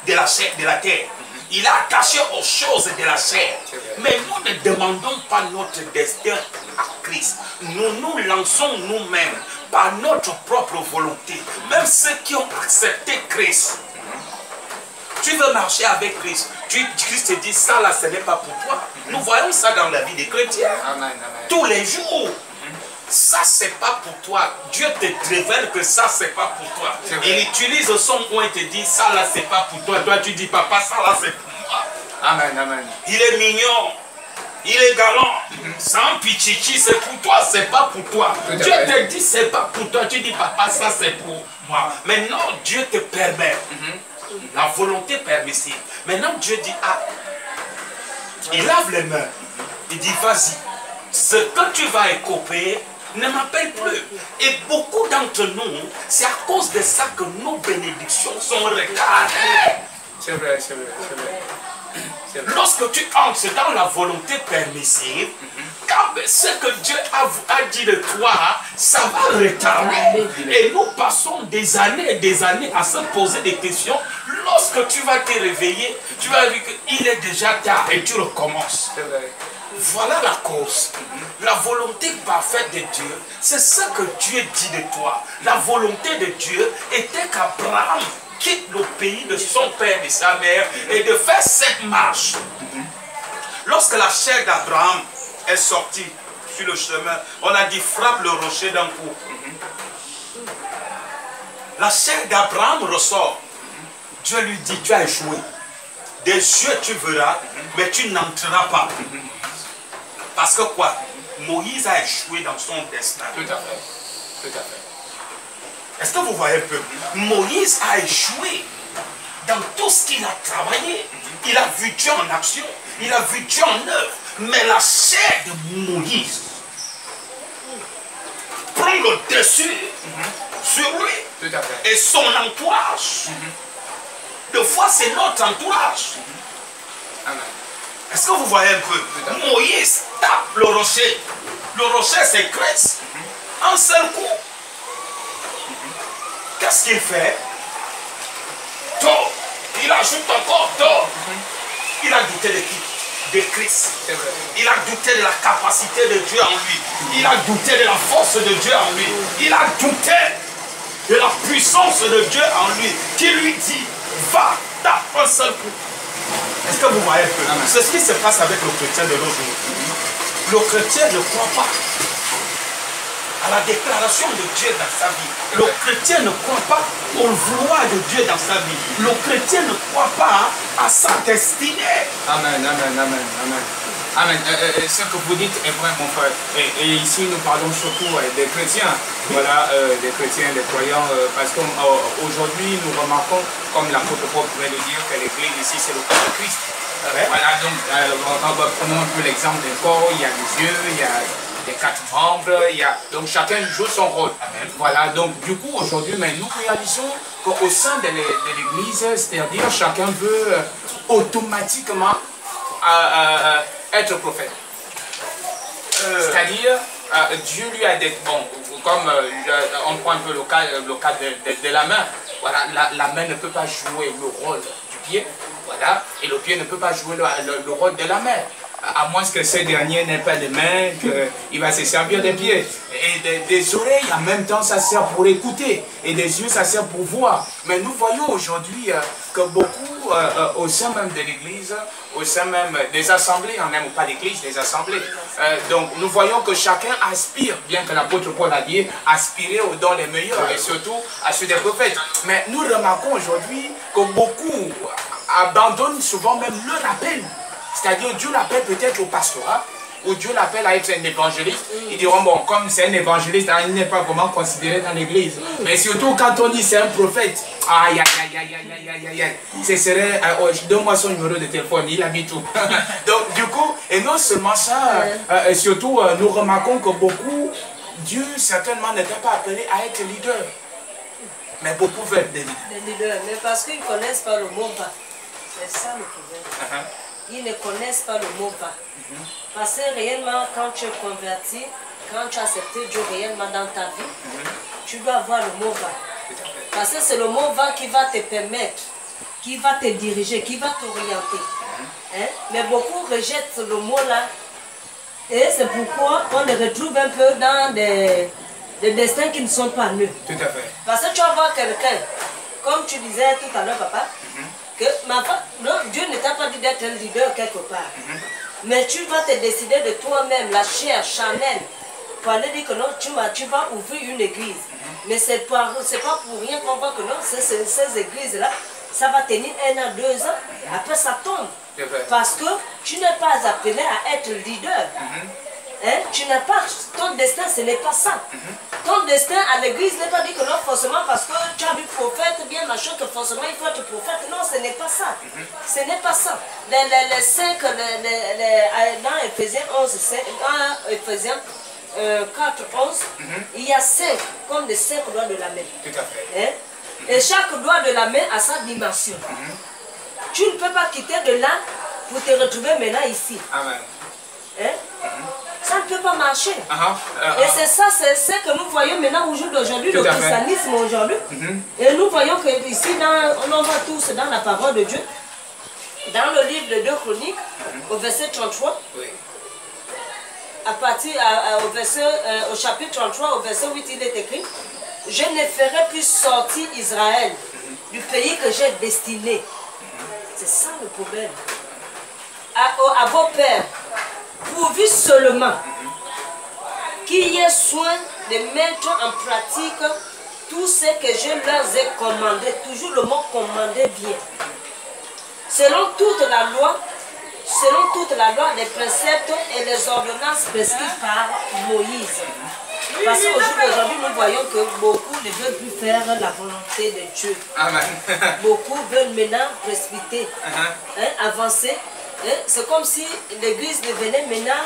de la chair, de la terre. Il est attaché aux choses de la chair. Mais nous ne demandons pas notre destin à Christ. Nous nous lançons nous-mêmes par notre propre volonté. Même ceux qui ont accepté Christ. Tu veux marcher avec Christ. Christ te dit, ça là, ce n'est pas pour toi. Nous voyons ça dans la vie des chrétiens. Tous les jours. Ça, c'est pas pour toi. Dieu te révèle que ça, c'est pas pour toi. Il utilise son mot et te dit, ça là, c'est pas pour toi. Toi, tu dis, papa, ça là, c'est pour moi. Amen, amen. Il est mignon. Il est galant. Sans pichichi, c'est pour toi, c'est pas pour toi. Dieu te dit, c'est pas pour toi. Tu dis, papa, ça, c'est pour moi. Maintenant, Dieu te permet. La volonté permissive. Maintenant, Dieu dit, ah, il lave les mains. Il dit, vas-y. Ce que tu vas écoper, ne m'appelle plus. Et beaucoup d'entre nous, c'est à cause de ça que nos bénédictions sont retardées. C'est vrai, c'est vrai, c'est vrai. Lorsque tu entres dans la volonté permissive, quand ce que Dieu a dit de toi, ça va retarder. Et nous passons des années et des années à se poser des questions. Lorsque tu vas te réveiller, tu vas dire qu'il est déjà tard et tu recommences. Voilà la cause. La volonté parfaite de Dieu, c'est ce que Dieu dit de toi. La volonté de Dieu était qu'Abraham quitte le pays de son père et sa mère et de faire cette marche. Lorsque la chair d'Abraham est sortie sur le chemin, on a dit frappe le rocher d'un coup. La chair d'Abraham ressort. Dieu lui dit, tu as échoué. Des yeux tu verras, mais tu n'entreras pas. Parce que quoi? Moïse a échoué dans son destin. Tout à fait. Tout à fait. Est-ce que vous voyez un peu? Moïse a échoué dans tout ce qu'il a travaillé. Il a vu Dieu en action. Il a vu Dieu en œuvre. Mais la chair de Moïse prend le dessus sur lui. Tout à fait. Et son entourage. Des fois, c'est notre entourage. Amen. Est-ce que vous voyez un peu? Moïse tape le rocher. Le rocher s'écrase. Un seul coup. Qu'est-ce qu'il fait? Tôt. Il ajoute encore tôt. Il a douté de qui? De Christ. Il a douté de la capacité de Dieu en lui. Il a douté de la force de Dieu en lui. Il a douté de la puissance de Dieu en lui. Qui lui dit, va, tape un seul coup. Est-ce que vous voyez un peu? C'est ce qui se passe avec le chrétien de nos jours. Le chrétien ne croit pas à la déclaration de Dieu dans sa vie. Le chrétien ne croit pas au vouloir de Dieu dans sa vie. Le chrétien ne croit pas à sa destinée. Amen, amen, amen, amen. Amen. Ce que vous dites est vrai, mon frère. Et ici, nous parlons surtout des chrétiens. Voilà, des chrétiens, des croyants. Parce qu'aujourd'hui, nous remarquons, comme l'apôtre Paul pouvait le dire, que l'église ici, c'est le corps de Christ. Voilà, donc, prenons un peu l'exemple d'un corps. Il y a les yeux, il y a les 4 membres. Donc, chacun joue son rôle. Amen. Voilà, donc, du coup, aujourd'hui, nous réalisons qu'au sein de l'église, c'est-à-dire, chacun veut automatiquement être prophète. C'est-à-dire, Dieu lui a dit, bon, comme on prend un peu le cas de la main, voilà, la main ne peut pas jouer le rôle du pied, voilà, et le pied ne peut pas jouer le rôle de la main. À moins que ce dernier n'ait pas de main, qu'il va se servir des pieds. Et des oreilles, en même temps, ça sert pour écouter. Et des yeux, ça sert pour voir. Mais nous voyons aujourd'hui que beaucoup, au sein même de l'église, au sein même des assemblées, on n'aime pas l'église, des assemblées. Donc nous voyons que chacun aspire, bien que l'apôtre Paul a dit, aspirer aux dons les meilleurs, et surtout à ceux des prophètes. Mais nous remarquons aujourd'hui que beaucoup abandonnent souvent même leur appel. C'est-à-dire, Dieu l'appelle peut-être au pastorat, ou Dieu l'appelle à être un évangéliste. Ils diront, bon, comme c'est un évangéliste, il n'est pas vraiment considéré dans l'église. Mais surtout, quand on dit c'est un prophète, aïe, aïe, aïe, aïe, aïe, aïe, aïe, ce serait, donne-moi son numéro de téléphone, il habite tout. Donc, du coup, et non seulement ça, surtout, nous remarquons que beaucoup, Dieu certainement n'était pas appelé à être leader. Mais beaucoup veulent être des leaders. Des leaders, mais parce qu'ils ne connaissent pas le mot. C'est ça le problème. ils ne connaissent pas le mot va. Parce que réellement, quand tu es converti, quand tu as accepté Dieu réellement dans ta vie, tu dois avoir le mot va. Parce que c'est le mot va qui va te permettre, qui va te diriger, qui va t'orienter. Hein? Mais beaucoup rejettent le mot là. Et c'est pourquoi on le retrouve un peu dans des destins qui ne sont pas nus. Tout à fait. Parce que tu vas voir quelqu'un, comme tu disais tout à l'heure, papa, que non, Dieu ne t'a pas dit d'être un leader quelque part. Mais tu vas te décider de toi-même, la chair charnelle, pour aller dire que non, tu vas ouvrir une église. Mais c'est pas pour rien qu'on voit que non, ces églises-là, ça va tenir 1 an, 2 ans, après ça tombe. Parce que tu n'es pas appelé à être leader. Hein? Tu n'as pas, ton destin, ce n'est pas ça. Ton destin à l'église n'est pas dit que non, forcément parce que tu as vu prophète, bien machin, que forcément il faut être prophète. Non, ce n'est pas ça. Ce n'est pas ça. Les 5, dans Ephésiens 11, dans Ephésiens 4, 11, il y a 5, comme les 5 doigts de la main. Tout à fait. Hein? Et chaque doigt de la main a sa dimension. Tu ne peux pas quitter de là pour te retrouver maintenant ici. Amen. Hein? Ça ne peut pas marcher. Et c'est ça, c'est ce que nous voyons maintenant au jour d'aujourd'hui, le christianisme aujourd'hui. Et nous voyons que ici, on va tous dans la parole de Dieu, dans le livre de 2 Chroniques, au verset 33. Oui. À partir au chapitre 33, au verset 8, il est écrit: je ne ferai plus sortir Israël du pays que j'ai destiné. C'est ça le problème. À vos pères, pourvu seulement qu'il y ait soin de mettre en pratique tout ce que je leur ai commandé. Toujours le mot commandé vient. Selon toute la loi, les préceptes et les ordonnances prescrites par Moïse. Parce qu'au jour d'aujourd'hui, nous voyons que beaucoup ne veulent plus faire la volonté de Dieu. Amen. Beaucoup veulent maintenant précipiter, avancer. C'est comme si l'église devenait maintenant,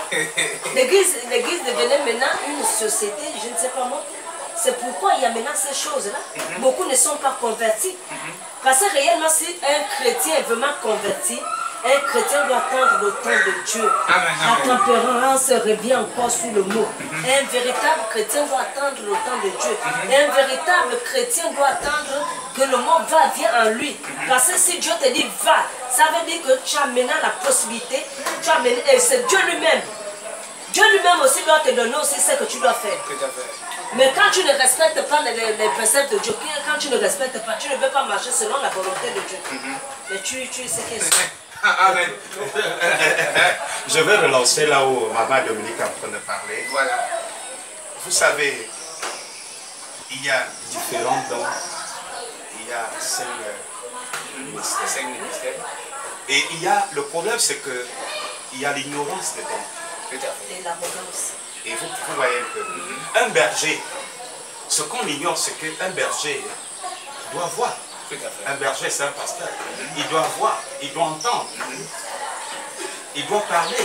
une société, je ne sais pas moi. C'est pourquoi il y a maintenant ces choses-là. Beaucoup ne sont pas convertis. Parce que réellement, si un chrétien est vraiment converti, un chrétien doit attendre le temps de Dieu. La tempérance revient encore sous le mot. Un véritable chrétien doit attendre le temps de Dieu. Un véritable chrétien doit attendre que le mot va, vient en lui. Parce que si Dieu te dit va, ça veut dire que tu as maintenant la possibilité, et c'est Dieu lui-même. Dieu lui-même aussi doit te donner aussi ce que tu dois faire. Mais quand tu ne respectes pas les préceptes de Dieu, quand tu ne respectes pas, tu ne veux pas marcher selon la volonté de Dieu. Mais tu sais qu'est-ce que c'est. Amen. Je vais relancer là où Maman Dominique est en train de parler. Voilà. Vous savez, il y a différents dons. Il y a 5 ministères. Et il y a, le problème c'est que il y a l'ignorance des dons. Et l'arrogance. Et vous voyez que un berger, ce qu'on ignore, c'est qu'un berger doit voir. Un berger, c'est un pasteur. Il doit voir, il doit entendre, il doit parler,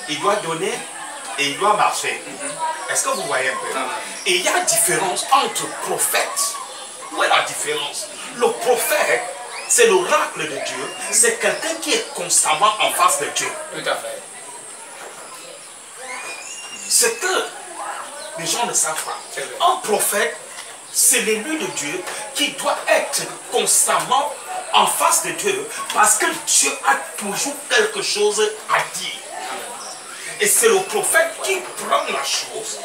il doit donner et il doit marcher. Est-ce que vous voyez un peu? Et il y a différence entre prophètes. Où est la différence? Le prophète, c'est l'oracle de Dieu, c'est quelqu'un qui est constamment en face de Dieu. Tout à fait. C'est que les gens ne savent pas. Un prophète, c'est l'élu de Dieu qui doit être constamment en face de Dieu parce que Dieu a toujours quelque chose à dire. Et c'est le prophète qui prend la chose,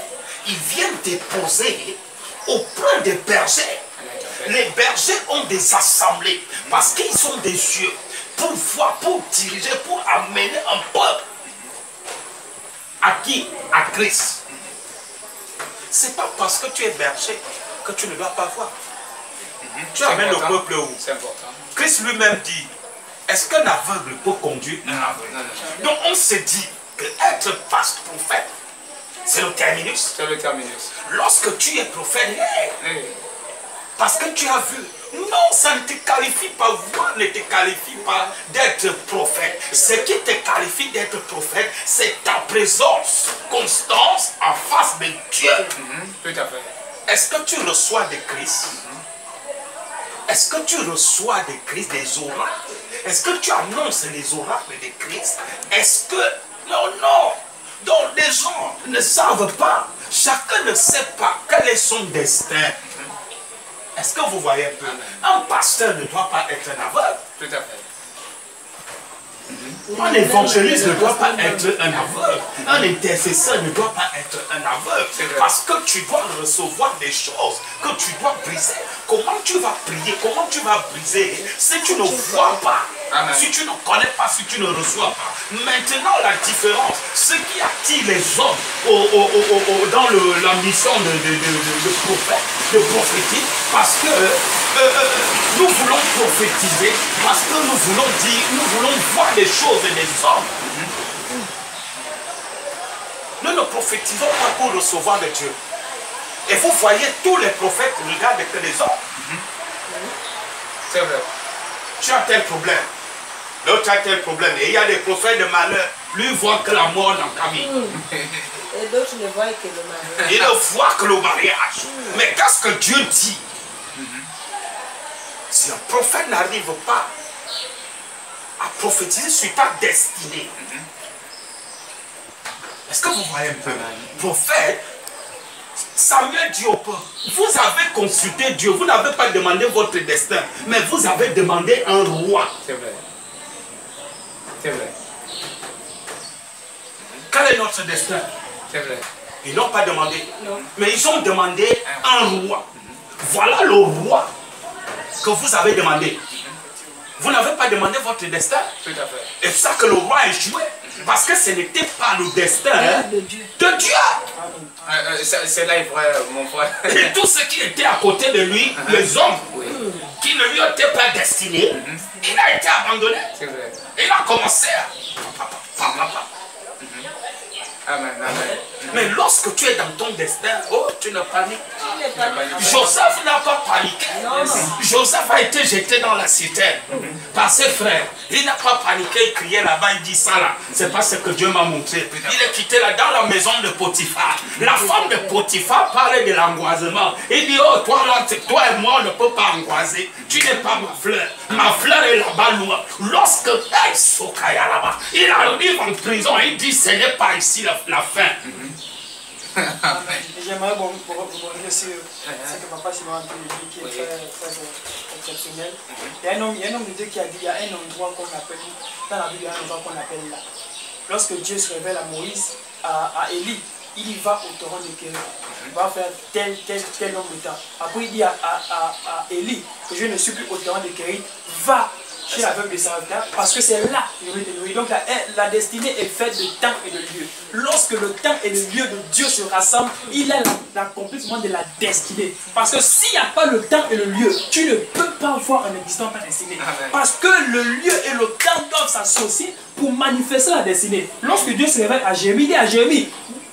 il vient déposer auprès des bergers. Les bergers ont des assemblées parce qu'ils ont des yeux pour voir, pour diriger, pour amener un peuple. À qui? À Christ. C'est pas parce que tu es berger que tu ne dois pas voir. Tu amènes le peuple où? C'est important. Christ lui-même dit, est-ce qu'un aveugle peut conduire un aveugle? Donc on se dit que être prophète, c'est le terminus. C'est le terminus. Lorsque tu es prophète, parce que tu as vu, non, ça ne te qualifie pas, voir ne te qualifie pas d'être prophète. Ce qui te qualifie d'être prophète, c'est ta présence constante en face de Dieu. Tout à fait. Est-ce que tu reçois de Christ? Est-ce que tu reçois de Christ des oracles? Est-ce que tu annonces les oracles de Christ? Est-ce que... Non, non. Donc les gens ne savent pas. Chacun ne sait pas quel est son destin. Est-ce que vous voyez un peu? Un pasteur ne doit pas être un aveugle. Tout à fait. Un évangéliste ne doit pas être un aveugle. Un intercesseur ne doit pas être un aveugle. Parce que tu dois recevoir des choses que tu dois briser. Comment tu vas prier? Comment tu vas briser si tu ne vois pas? Amen. Si tu ne connais pas, si tu ne reçois pas. Maintenant, la différence, ce qui attire les hommes dans la mission de prophète, de prophétique, parce que nous voulons prophétiser, parce que nous voulons dire, nous voulons voir des choses et des hommes. Nous ne prophétisons pas pour recevoir de Dieu. Et vous voyez, tous les prophètes regardent que les hommes. C'est vrai. Tu as tel problème. L'autre a tel problème. Et il y a des prophètes de malheur. Lui voit que la mort dans ta vie. Et d'autres ne voient que le mariage. Il ne voit que le mariage. Mais qu'est-ce que Dieu dit? Si un prophète n'arrive pas à prophétiser sur ta destinée, est-ce que vous voyez un peu? Prophète, Samuel dit au peuple, vous avez consulté Dieu, vous n'avez pas demandé votre destin, mais vous avez demandé un roi. C'est vrai. C'est vrai. Quel est notre destin? C'est vrai. Ils n'ont pas demandé, Non. mais ils ont demandé un roi. Voilà le roi que vous avez demandé. Vous n'avez pas demandé votre destin. Tout à fait. Et c'est ça que le roi a échoué. Parce que ce n'était pas le destin De Dieu. de Dieu. C'est là, vrai, mon frère. Et tous ceux qui étaient à côté de lui, les hommes Oui. qui ne lui étaient pas destinés, il a été abandonné. C'est vrai. Il a commencé à... Amen. Amen. Mais lorsque tu es dans ton destin, oh, tu ne paniques. Il n'est pas dit. Joseph n'a pas paniqué. Non, non. Joseph a été jeté dans la citerne par ses frères. Il n'a pas paniqué, il criait là-bas, il dit ça là. C'est pas ce que Dieu m'a montré. Il est quitté là dans la maison de Potiphar. La femme de Potiphar parlait de l'angoissement. Il dit, oh, toi là, toi et moi, on ne peut pas angoisser. Tu n'es pas ma fleur. Ma fleur est là-bas loin. Lorsque Sokaya là-bas, il arrive en prison, il dit, ce n'est pas ici la fin. J'aimerais rebondir sur ce que papa Simon a dit, qui est très exceptionnel. Il y a un homme de Dieu qui a dit, il y a un endroit qu'on appelle, dans la Bible, il y a un endroit qu'on appelle là. Lorsque Dieu se révèle à Moïse, à Élie, il y va au torrent de Kérit. Il va faire tel nombre de temps. Après il dit à Élie que je ne suis plus au torrent de Kérit, va chez l'aveugle de Sarepta, parce que c'est là que je vais te nourrir. Donc la destinée est faite de temps et de lieu. Lorsque le temps et le lieu de Dieu se rassemblent, il a l'accomplissement de la destinée. Parce que s'il n'y a pas le temps et le lieu, tu ne peux pas voir en existant ta destinée. Parce que le lieu et le temps doivent s'associer pour manifester la destinée. Lorsque Dieu se révèle à Jérémie, il dit à Jérémie,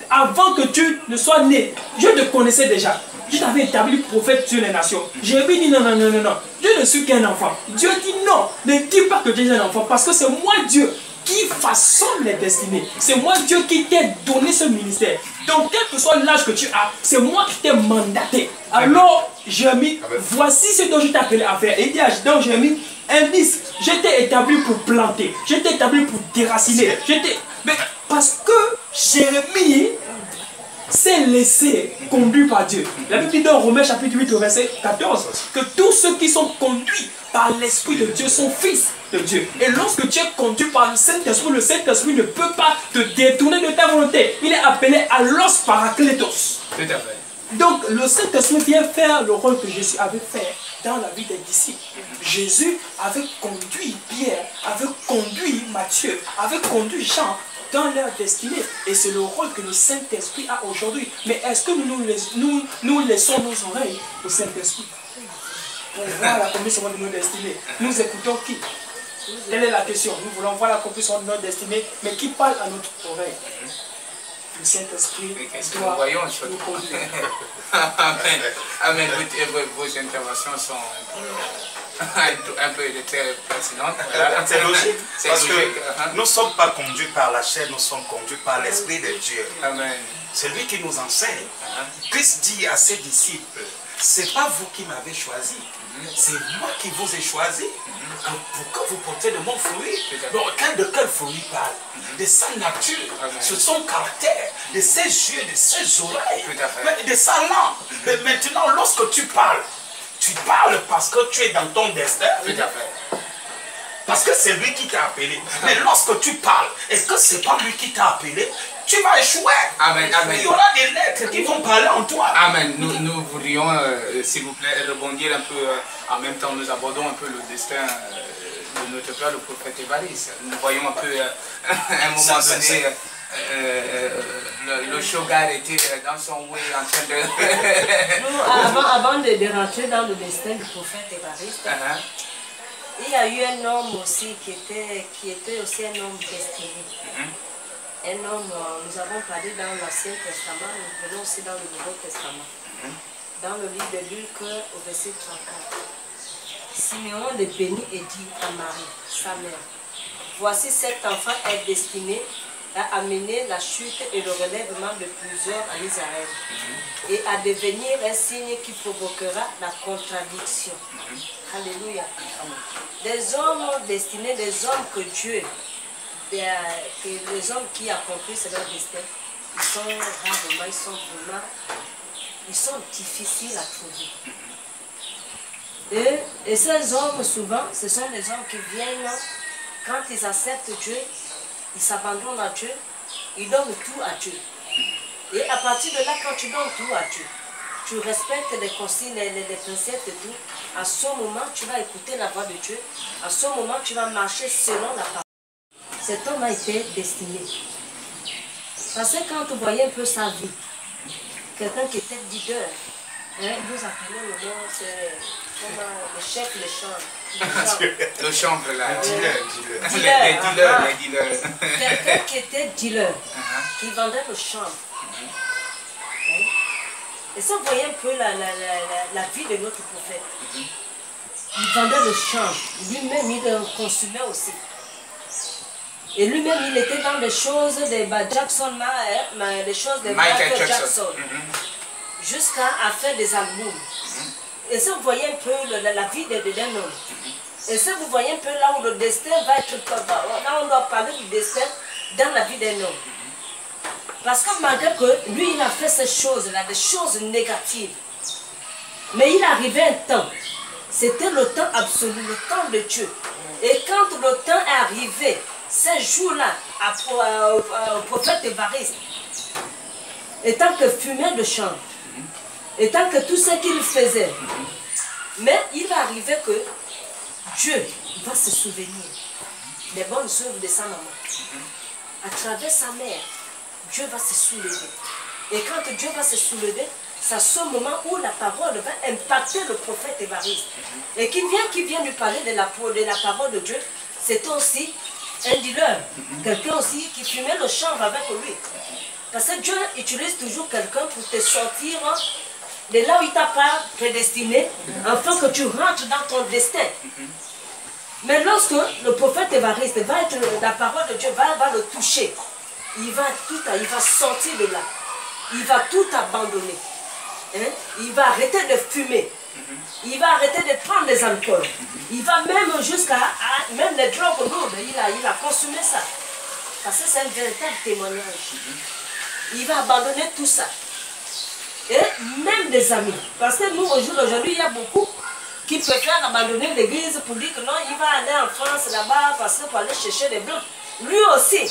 avant que tu ne sois né, je te connaissais déjà. Je t'avais établi prophète sur les nations. Jérémie dit non, non, non, non, non. Je ne suis qu'un enfant. Dieu dit non. Ne dis pas que tu es un enfant. Parce que c'est moi Dieu qui façonne les destinées. C'est moi Dieu qui t'ai donné ce ministère. Donc quel que soit l'âge que tu as, c'est moi qui t'ai mandaté. Alors Jérémie, voici ce dont je t'ai appelé à faire. Et il dit à Jérémie, indice, je t'ai établi pour planter. Je t'ai établi pour déraciner. Mais parce que Jérémie s'est laissé conduire par Dieu. La Bible dit dans Romains chapitre 8 verset 14 que tous ceux qui sont conduits par l'Esprit de Dieu sont fils de Dieu. Et lorsque tu es conduit par le Saint-Esprit ne peut pas te détourner de ta volonté. Il est appelé à los parakletos. Tout à fait. Donc le Saint-Esprit vient faire le rôle que Jésus avait fait dans la vie des disciples. Jésus avait conduit Pierre, avait conduit Matthieu, avait conduit Jean dans leur destinée. Et c'est le rôle que le Saint-Esprit a aujourd'hui. Mais est-ce que nous laissons nos oreilles au Saint-Esprit pour voir l'accomplissement de nos destinées? Nous écoutons qui? Telle est la question. Nous voulons voir l'accomplissement de notre destinée, mais qui parle à notre oreille? Le Saint-Esprit doit nous conduire. Amen. Amen. Vos interventions sont un peu très pertinentes. C'est logique. Parce logique. que nous ne sommes pas conduits par la chair, nous sommes conduits par l'Esprit de Dieu. Amen. C'est lui qui nous enseigne. Christ dit à ses disciples, c'est pas vous qui m'avez choisi, c'est moi qui vous ai choisi. pour que vous portiez de bons fruits. Donc, de quel fruit parle? De sa nature, de son caractère, de ses yeux, de ses oreilles, de sa langue. Mais maintenant, lorsque tu parles parce que tu es dans ton destin. Parce que c'est lui qui t'a appelé. Mais lorsque tu parles, est-ce que c'est pas lui qui t'a appelé? Tu vas échouer. Amen, amen. Il y aura des lettres qui vont parler en toi. Amen. Nous voudrions, s'il vous plaît, rebondir un peu. En même temps, nous abordons un peu le destin de notre père, le prophète Évariste. Nous voyons un peu, à un moment donné, le shogar était dans son way en train de... Avant de rentrer dans le destin du prophète Évariste, il y a eu un homme aussi qui était aussi un homme destiné. Un homme, nous avons parlé dans l'Ancien Testament, nous venons aussi dans le Nouveau Testament. Dans le livre de Luc, au verset 34. Siméon le bénit et dit à Marie, sa mère, voici cet enfant est destiné à amener la chute et le relèvement de plusieurs en Israël et à devenir un signe qui provoquera la contradiction. Alléluia. Des hommes destinés, des hommes que Dieu, les hommes qui accomplissent leur destin, ils sont rarement, ils sont difficiles à trouver. Et ces hommes, souvent, ce sont des hommes qui viennent, quand ils acceptent Dieu, ils s'abandonnent à Dieu, ils donnent tout à Dieu. Et à partir de là, quand tu donnes tout à Dieu, tu respectes les consignes, les préceptes et tout, à ce moment, tu vas écouter la voix de Dieu, à ce moment, tu vas marcher selon la parole. Cet homme a été destiné. Parce que quand vous voyez un peu sa vie, quelqu'un qui était leader, vous appelez le nom, c'est le chef, le chambre. Le chambre là, les dealers. Quelqu'un qui était dealer, qui vendait le chambre. Et ça, vous voyez un peu la vie de notre prophète. Il vendait le chambre. Lui-même, il le consumait aussi. Et lui-même, il était dans des choses de Jackson, des choses de Michael Jackson. Jusqu'à faire des albums. Et ça, vous voyez un peu la vie d'un homme. Et ça, vous voyez un peu là où le destin va être... Là, on doit parler du destin dans la vie d'un homme. Parce que malgré que lui, il a fait ces choses-là, des choses négatives. Mais il arrivait un temps. C'était le temps absolu, le temps de Dieu. Et quand le temps est arrivé, ces jours-là, au prophète Évariste, étant que fumait de chambre, étant que tout ce qu'il faisait, mais il va arriver que Dieu va se souvenir des bonnes œuvres de sa maman. À travers sa mère, Dieu va se soulever. Et quand Dieu va se soulever, c'est à ce moment où la parole va impacter le prophète Évariste. Et qui vient lui parler de la parole de Dieu, c'est aussi un dealer. Quelqu'un aussi qui fumait le chanvre avec lui. Parce que Dieu utilise toujours quelqu'un pour te sortir de là où il t'a pas prédestiné, afin que tu rentres dans ton destin. Mais lorsque le prophète Évariste va être, la parole de Dieu va le toucher, il va sortir de là. Il va tout abandonner. Il va arrêter de fumer. Il va arrêter de prendre des alcools. Il va même jusqu'à même les drogues lourdes. Il a consumé ça. Parce que c'est un véritable témoignage. Il va abandonner tout ça. Et même des amis. Parce que nous, aujourd'hui, il y a beaucoup qui préfèrent abandonner l'église pour dire que non, il va aller en France là-bas parce que pour aller chercher des blancs. Lui aussi.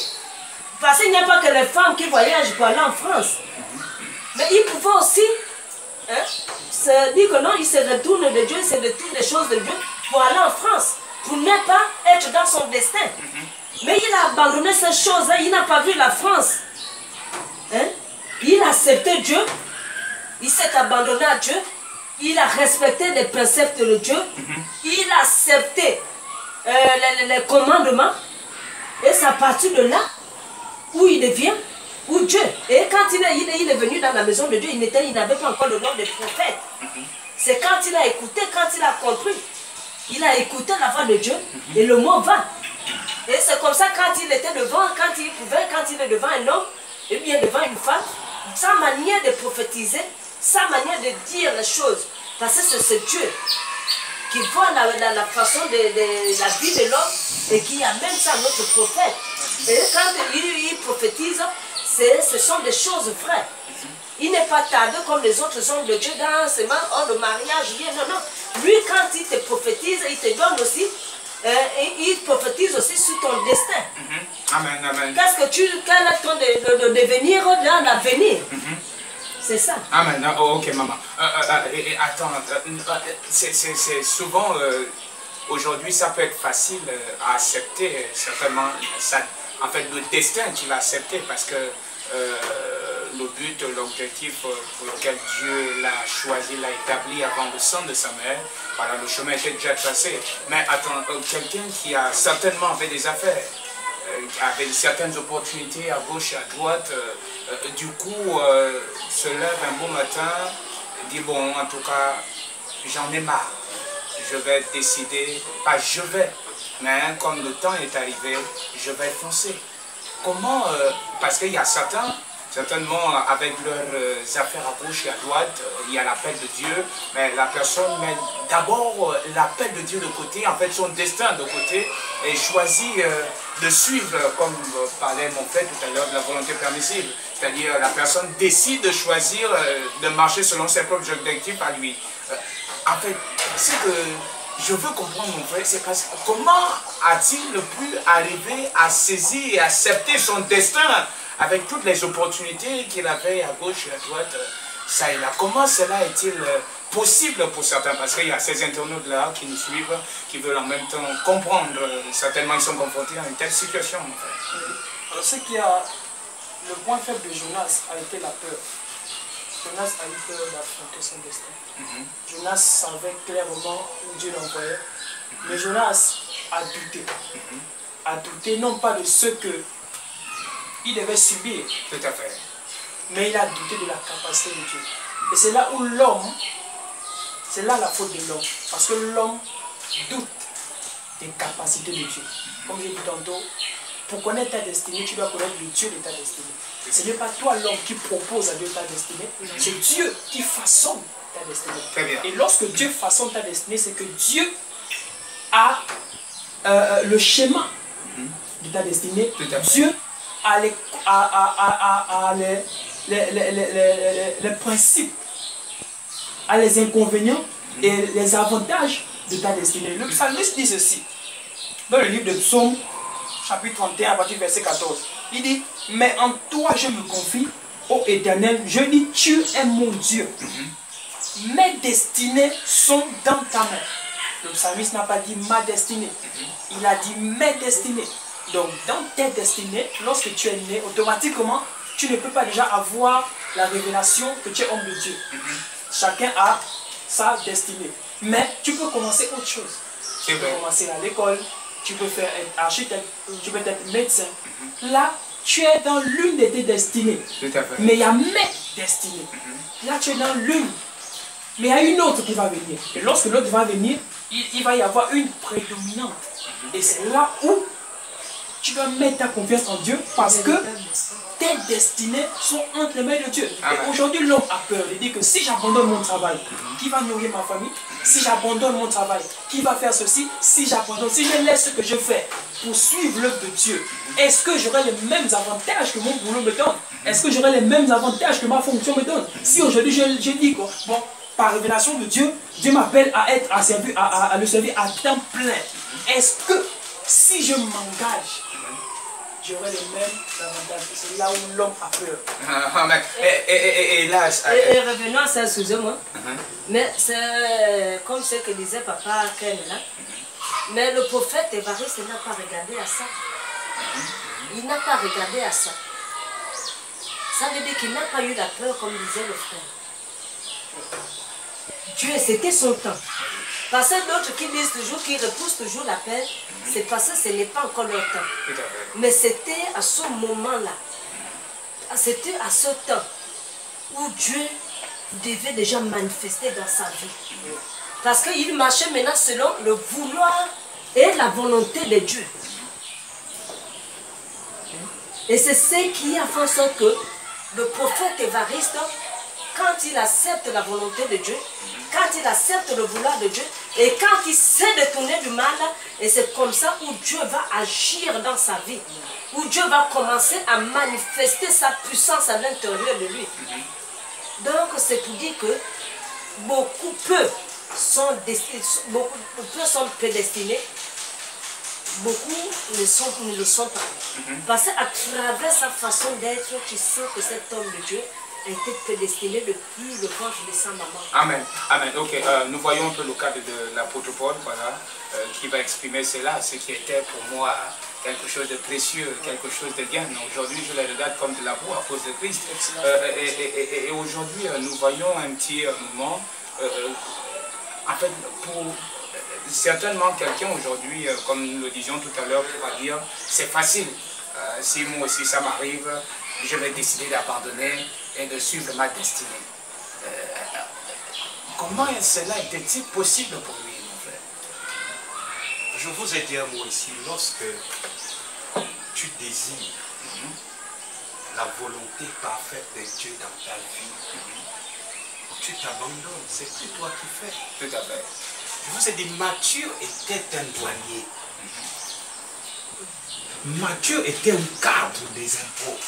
Parce qu'il n'y a pas que les femmes qui voyagent pour aller en France. Mais il pouvait aussi se dire que non, il se retourne de Dieu, il se retourne des choses de Dieu pour aller en France, pour ne pas être dans son destin. Mais il a abandonné ces choses-là, il n'a pas vu la France. Il a accepté Dieu, il s'est abandonné à Dieu, il a respecté les préceptes de Dieu, il a accepté les commandements, et c'est à partir de là où il devient, où Dieu. Et quand il est venu dans la maison de Dieu, il n'avait pas encore le nom de prophète. C'est quand il a écouté, quand il a compris, il a écouté la voix de Dieu, et le mot va. Et c'est comme ça quand il était devant, quand il est devant un homme, et bien devant une femme, sa manière de prophétiser, sa manière de dire les choses, parce que c'est Dieu. qui voit la façon de la vie de l'homme et qui amène ça à notre prophète. Et quand il prophétise, ce sont des choses vraies. Il n'est pas tardé comme les autres hommes de Dieu dans seulement le mariage. Non, non. Lui, quand il te prophétise, il te donne aussi, il prophétise aussi sur ton destin. Amen, amen. Quel est ton de devenir dans l'avenir? C'est ça. Amen. Oh, ok, maman. Attends, c'est souvent, aujourd'hui, ça peut être facile à accepter, certainement. Ça, en fait, le destin, tu l'as accepté parce que le but, l'objectif pour lequel Dieu l'a choisi, l'a établi avant le sang de sa mère, voilà, le chemin était déjà tracé. Mais attends, quelqu'un qui a certainement fait des affaires, avec certaines opportunités à gauche, à droite, du coup, se lève un beau matin, dit bon, en tout cas, j'en ai marre, je vais décider, pas je vais, mais comme le temps est arrivé, je vais foncer. Comment, parce qu'il y a certainement avec leurs affaires à gauche et à droite, il y a l'appel de Dieu, mais la personne met d'abord l'appel de Dieu de côté, en fait son destin de côté, et choisit de suivre, comme parlait mon frère tout à l'heure, de la volonté permissive. C'est-à-dire la personne décide de choisir de marcher selon ses propres objectifs à lui. En fait, ce que je veux comprendre, mon frère, c'est parce que comment a-t-il pu arriver à saisir et accepter son destin avec toutes les opportunités qu'il avait à gauche et à droite, ça et là. Comment cela est-il possible pour certains? Parce qu'il y a ces internautes-là qui nous suivent, qui veulent en même temps comprendre. Certainement, ils sont confrontés à une telle situation, en fait. Alors, ce qui a... Le point faible de Jonas a été la peur. Jonas a eu peur d'affronter son destin. Jonas savait clairement où Dieu l'envoyait. Mais Jonas a douté. A douté non pas de ce que il devait subir. Tout à fait. Mais il a douté de la capacité de Dieu. Et c'est là où l'homme, c'est là la faute de l'homme. Parce que l'homme doute des capacités de Dieu. Comme j'ai dit tantôt, pour connaître ta destinée, tu dois connaître le Dieu de ta destinée. Ce n'est pas toi l'homme qui propose à Dieu ta destinée, c'est Dieu qui façonne ta destinée. Très bien. Et lorsque Dieu façonne ta destinée, c'est que Dieu a le schéma de ta destinée. Dieu a les principes, a les inconvénients et les avantages de ta destinée. Le psalmiste dit ceci, dans le livre de Psaume, chapitre 31, à partir du verset 14. Il dit, mais en toi je me confie, ô Éternel, je dis, tu es mon Dieu. Mes destinées sont dans ta main. Le psalmiste n'a pas dit ma destinée, il a dit mes destinées. Donc dans tes destinées, lorsque tu es né, automatiquement, tu ne peux pas déjà avoir la révélation que tu es homme de Dieu. Chacun a sa destinée. Mais tu peux commencer autre chose. Tu peux commencer à l'école, tu peux faire être architecte, tu peux être médecin. Là, tu es dans l'une de tes destinées. Mais il y a mes destinées. Là, tu es dans l'une. Mais il y a une autre qui va venir. Et lorsque l'autre va venir, il va y avoir une prédominante. Et c'est là où tu dois mettre ta confiance en Dieu parce que tes destinées sont entre les mains de Dieu. Et aujourd'hui, l'homme a peur. Il dit que si j'abandonne mon travail, qui va nourrir ma famille? Si j'abandonne mon travail, qui va faire ceci? Si j'abandonne, si je laisse ce que je fais pour suivre l'œuvre de Dieu, est-ce que j'aurai les mêmes avantages que mon boulot me donne? Est-ce que j'aurai les mêmes avantages que ma fonction me donne? Si aujourd'hui je dis quoi, bon, par révélation de Dieu, Dieu m'appelle à le servir à temps plein. Est-ce que si je m'engage, j'aurai les mêmes avantages? C'est là où l'homme a peur. Et là... Et revenons à ça, excusez-moi. Mais c'est comme ce que disait papa Ken là. Mais le prophète Évariste n'a pas regardé à ça. Il n'a pas regardé à ça. Ça veut dire qu'il n'a pas eu la peur comme disait le frère. Dieu, c'était son temps. Parce que d'autres qui disent toujours, qui repoussent toujours l'appel, c'est parce que ce n'est pas encore leur temps. Mais c'était à ce moment-là, c'était à ce temps où Dieu devait déjà manifester dans sa vie. Parce qu'il marchait maintenant selon le vouloir et la volonté de Dieu. Et c'est ce qui a fait en sorte que le prophète Évariste, quand il accepte la volonté de Dieu, quand il accepte le vouloir de Dieu, Et quand il s'est détourné du mal, et c'est comme ça où Dieu va agir dans sa vie. Où Dieu va commencer à manifester sa puissance à l'intérieur de lui. Donc c'est pour dire que peu sont prédestinés, beaucoup ne le sont pas. Parce qu'à travers sa façon d'être, tu sais que cet homme de Dieu a été prédestiné depuis le ventre de sa maman. Amen. Amen. Ok, nous voyons un peu le cadre de l'apôtre Paul, voilà, qui va exprimer cela, ce qui était pour moi quelque chose de précieux, quelque chose de bien. Aujourd'hui, je le regarde comme de la boue à cause de Christ. Et aujourd'hui, nous voyons un petit moment, en fait, pour certainement quelqu'un aujourd'hui, comme nous le disions tout à l'heure, va dire, c'est facile. Si moi aussi ça m'arrive, je vais décider d'abandonner et de suivre ma destinée. Comment cela était-il possible pour lui, mon frère? Je vous ai dit un mot ici, lorsque tu désires la volonté parfaite de Dieu dans ta vie, tu t'abandonnes, c'est plus toi qui fais. Tout à fait. Je vous ai dit, Matthieu était un douanier. Matthieu était un cadre des impôts.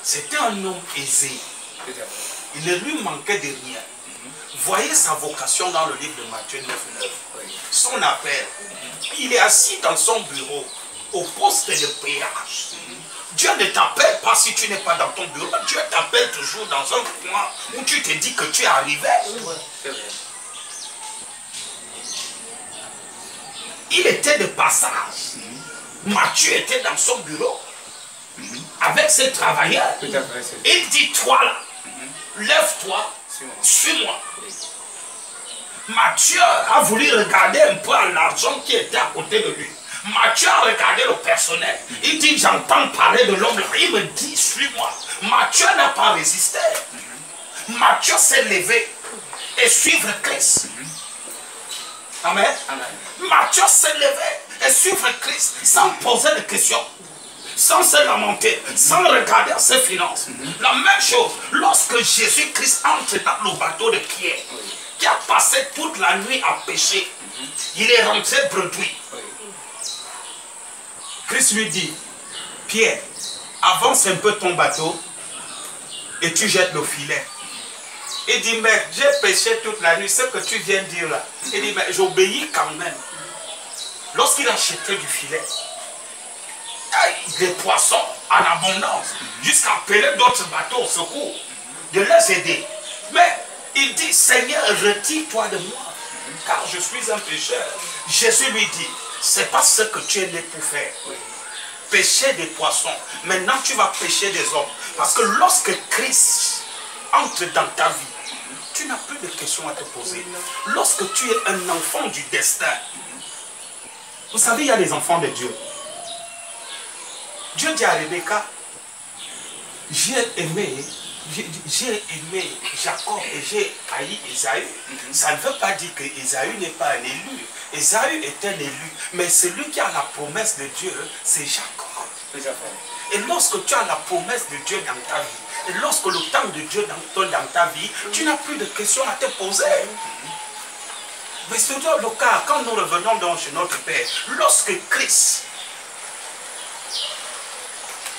C'était un homme aisé. Il ne lui manquait de rien. Voyez sa vocation dans le livre de Matthieu 9:9. Son appel. Il est assis dans son bureau, au poste de péage. Dieu ne t'appelle pas si tu n'es pas dans ton bureau. Dieu t'appelle toujours dans un coin où tu te dis que tu es arrivé. Il était de passage. Matthieu était dans son bureau avec ses travailleurs. Il dit, toi là, lève-toi, suis-moi. Matthieu a voulu regarder un peu l'argent qui était à côté de lui. Matthieu a regardé le personnel. Il dit, j'entends parler de l'homme là. Il me dit, suis-moi. Matthieu n'a pas résisté. Matthieu s'est levé et suivre Christ. Amen. Matthieu s'est levé et suivre Christ sans poser de questions, sans se lamenter, sans regarder ses finances. La même chose, lorsque Jésus-Christ entre dans le bateau de Pierre, qui a passé toute la nuit à pêcher, il est rentré bredouille. Christ lui dit, Pierre, avance un peu ton bateau et tu jettes le filet. Il dit, mais j'ai pêché toute la nuit, ce que tu viens de dire là. Il dit, mais j'obéis quand même. Lorsqu'il a jeté du filet, des poissons en abondance, jusqu'à appeler d'autres bateaux au secours, de les aider. Mais il dit, Seigneur, retire-toi de moi, car je suis un pécheur. Jésus lui dit, c'est pas ce que tu es né pour faire. Pêcher des poissons. Maintenant, tu vas pêcher des hommes. Parce que lorsque Christ entre dans ta vie, tu n'as plus de questions à te poser. Lorsque tu es un enfant du destin, vous savez, il y a des enfants de Dieu. Dieu dit à Rebecca, j'ai aimé Jacob et j'ai haï Ésaü. Ça ne veut pas dire que Ésaü n'est pas un élu. Ésaü est un élu. Mais celui qui a la promesse de Dieu, c'est Jacob. Et lorsque tu as la promesse de Dieu dans ta vie, et lorsque le temps de Dieu donne dans ta vie, tu n'as plus de questions à te poser. Mais c'est le cas, quand nous revenons donc chez notre Père, lorsque Christ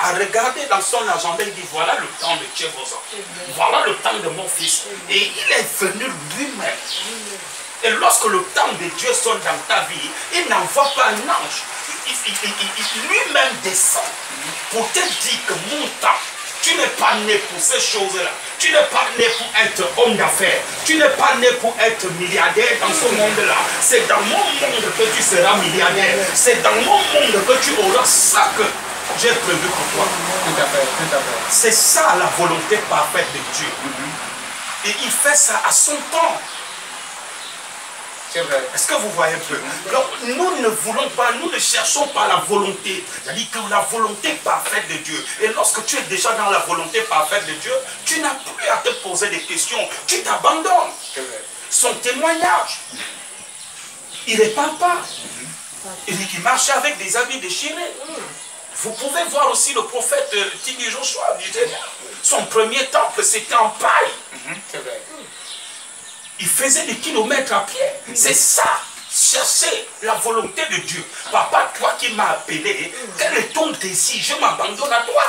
a regardé dans son agenda, il dit, voilà le temps de Dieu, voilà le temps de mon fils. Et il est venu lui-même. Et lorsque le temps de Dieu sonne dans ta vie, il n'envoie pas un ange. Il lui-même descend pour te dire que mon temps, tu n'es pas né pour ces choses-là. Tu n'es pas né pour être homme d'affaires. Tu n'es pas né pour être milliardaire dans ce monde-là. C'est dans mon monde que tu seras milliardaire. C'est dans mon monde que tu auras ça que j'ai prévu pour toi. Tout à fait, tout à fait. C'est ça la volonté parfaite de Dieu. Et il fait ça à son temps. Est-ce que vous voyez un peu? Donc, nous ne voulons pas, nous ne cherchons pas la volonté. C'est-à-dire que la volonté parfaite de Dieu. Et lorsque tu es déjà dans la volonté parfaite de Dieu, tu n'as plus à te poser des questions. Tu t'abandonnes. Son témoignage, il ne parle pas. Il dit qu'il marchait avec des habits déchirés. Vous pouvez voir aussi le prophète Tini Joshua. Son premier temple, c'était en paille. il faisait des kilomètres à pied. C'est ça, chercher la volonté de Dieu. Papa, toi qui m'as appelé, quel est ton désir? Je m'abandonne à toi.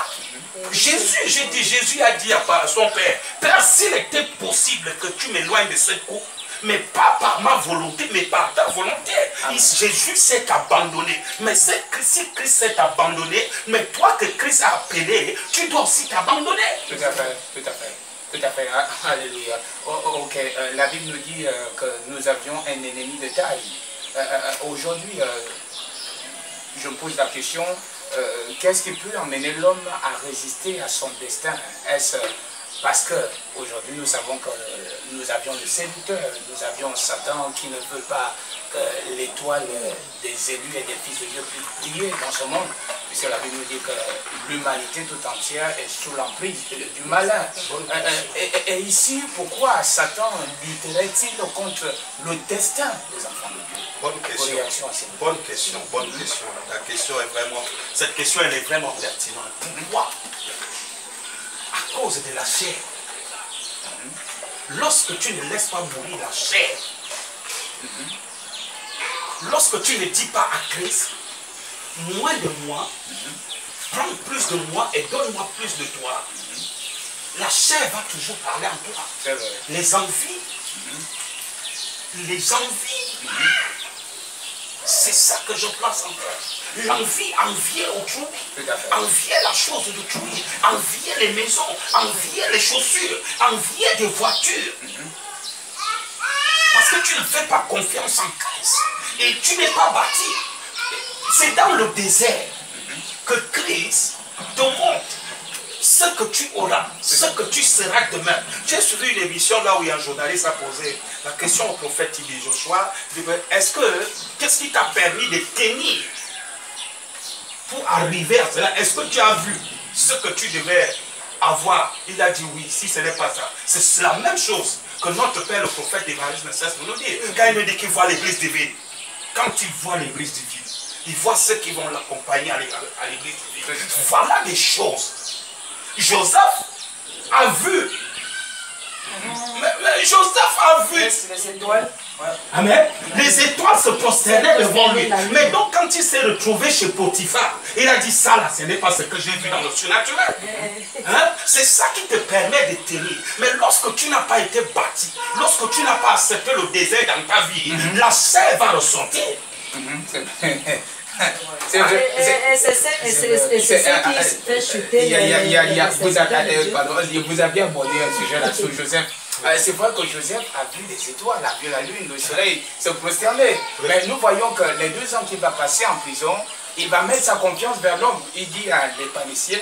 Jésus a dit à son père, Père, s'il était possible que tu m'éloignes de cette coupe, mais pas par ma volonté, mais par ta volonté. Jésus s'est abandonné. Mais si Christ s'est abandonné, mais toi que Christ a appelé, tu dois aussi t'abandonner. Tout à fait, tout à fait. Tout à fait, alléluia. Ok, la Bible nous dit que nous avions un ennemi de taille. Aujourd'hui, je me pose la question, qu'est-ce qui peut emmener l'homme à résister à son destin? Est-ce parce qu'aujourd'hui nous savons que nous avions le séducteur, nous avions Satan qui ne veut pas que l'étoile des élus et des fils de Dieu puisse briller dans ce monde, puisque la Bible nous dit que l'humanité tout entière est sous l'emprise du malin. Et ici, pourquoi Satan lutterait-il contre le destin des enfants de Dieu? Bonne question. Bonne question. Bonne question. La question est vraiment, cette question elle est vraiment pertinente. Pourquoi? À cause de la chair. Lorsque tu ne laisses pas mourir la chair, lorsque tu ne dis pas à Christ, moins de moi, prends plus de moi et donne-moi plus de toi, la chair va toujours parler en toi. Les envies, c'est ça que je place en toi. L'envie, envier autrui, envier la chose d'autrui, envier les maisons, envier les chaussures, envier des voitures. Parce que tu ne fais pas confiance en Christ et tu n'es pas bâti. C'est dans le désert que Christ te montre ce que tu auras, ce que tu seras demain. J'ai suivi une émission là où il y a un journaliste a posé la question au prophète Joshua. Qu'est-ce qui t'a permis de tenir pour arriver à cela? Est-ce que tu as vu ce que tu devais avoir? Il a dit oui, si ce n'est pas ça. C'est la même chose que notre père, le prophète d'évangile, ne cesse de nous dire. Quand il nous dit qu'il voit l'église divine, quand il voit l'église divine, il voit ceux qui vont l'accompagner à l'église divine. Voilà des choses. Joseph a vu. Mais Joseph a vu. Les étoiles. Amen. Les étoiles se prosternaient devant lui. Mais donc quand il s'est retrouvé chez Potiphar, il a dit ça là, ce n'est pas ce que j'ai vu dans le surnaturel. Hein? C'est ça qui te permet de tenir. Mais lorsque tu n'as pas été bâti, lorsque tu n'as pas accepté le désert dans ta vie, la chair va ressortir. C'est ça qui fait chuter. Vous aviez abordé un sujet là sur Joseph. C'est vrai que Joseph a vu des étoiles, a vu la lune, le soleil se prosterner. Mais nous voyons que les 2 ans qu'il va passer en prison, il va mettre sa confiance vers l'homme. Il dit à l'épanissier,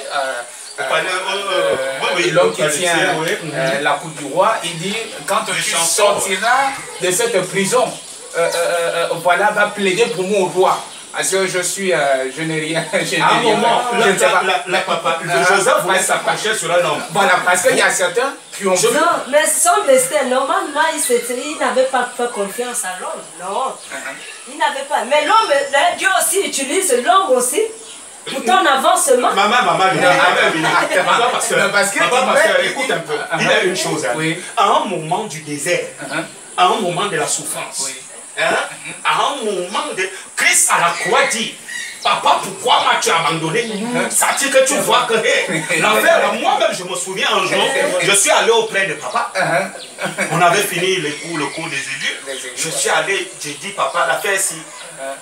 l'homme qui tient la coupe du roi, il dit, quand tu sortiras de cette prison, voilà, va plaider pour moi au roi. Parce que je n'ai rien. À un moment, Joseph voulait s'approcher sur un homme. Voilà, parce qu'il y a certains qui ont... Non, mais son destin, normalement, il n'avait pas fait confiance à l'homme. Non, il n'avait pas. Mais l'homme, Dieu aussi utilise l'homme aussi pour ton avancement. Maman, écoute un peu. Il y a une chose. À un moment du désert, à un moment de la souffrance, à un moment de... Christ à la croix dit, papa, pourquoi m'as-tu abandonné? Ça dit que tu vois que l'affaire, moi-même je me souviens un jour, je suis allé auprès de papa. On avait fini le cours des élus. Je suis allé, j'ai dit, papa, l'affaire si.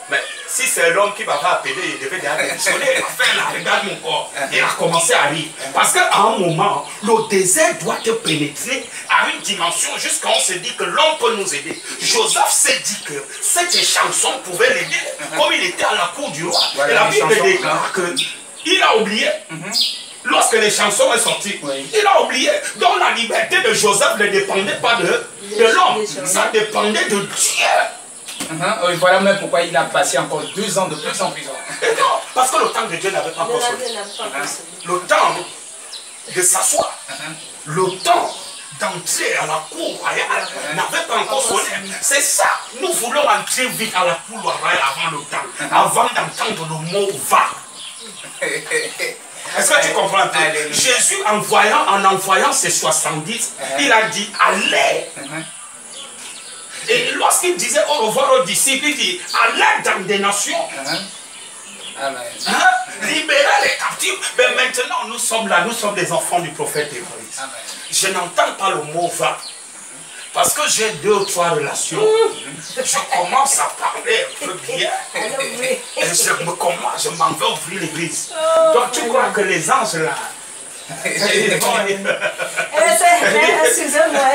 Mais si c'est l'homme qui m'avait appelé, il devait déjà démissionner. L'affaire là, regarde mon corps. Il a commencé à rire. Parce qu'à un moment, le désert doit te pénétrer à une dimension jusqu'à on se dit que l'homme peut nous aider. Joseph s'est dit que cette chanson pouvait l'aider, comme il était à la cour du roi. Et la Bible déclare qu'il a oublié. Lorsque les chansons sont sorties, il a oublié. Donc la liberté de Joseph ne dépendait pas de l'homme. Ça dépendait de Dieu. Voilà même pourquoi il a passé encore 2 ans de plus en prison. Non, parce que le temps de Dieu n'avait pas encore sonné. Le temps de s'asseoir, le temps d'entrer à la cour royale n'avait pas encore sonné. C'est ça, nous voulons entrer vite à la cour royale avant le temps, avant d'entendre le mot va. Est-ce que tu comprends un peu? Jésus, en envoyant ses 70, il a dit allez. Et lorsqu'il disait au revoir aux disciples, il dit, allez dans des nations. Amen. Libérer les captifs. Mais maintenant, nous sommes là, nous sommes les enfants du prophète Évariste. Je n'entends pas le mot va. Parce que j'ai 2 ou 3 relations. Je commence à parler un peu bien. Et je m'en vais ouvrir l'église. Donc tu crois que les anges là.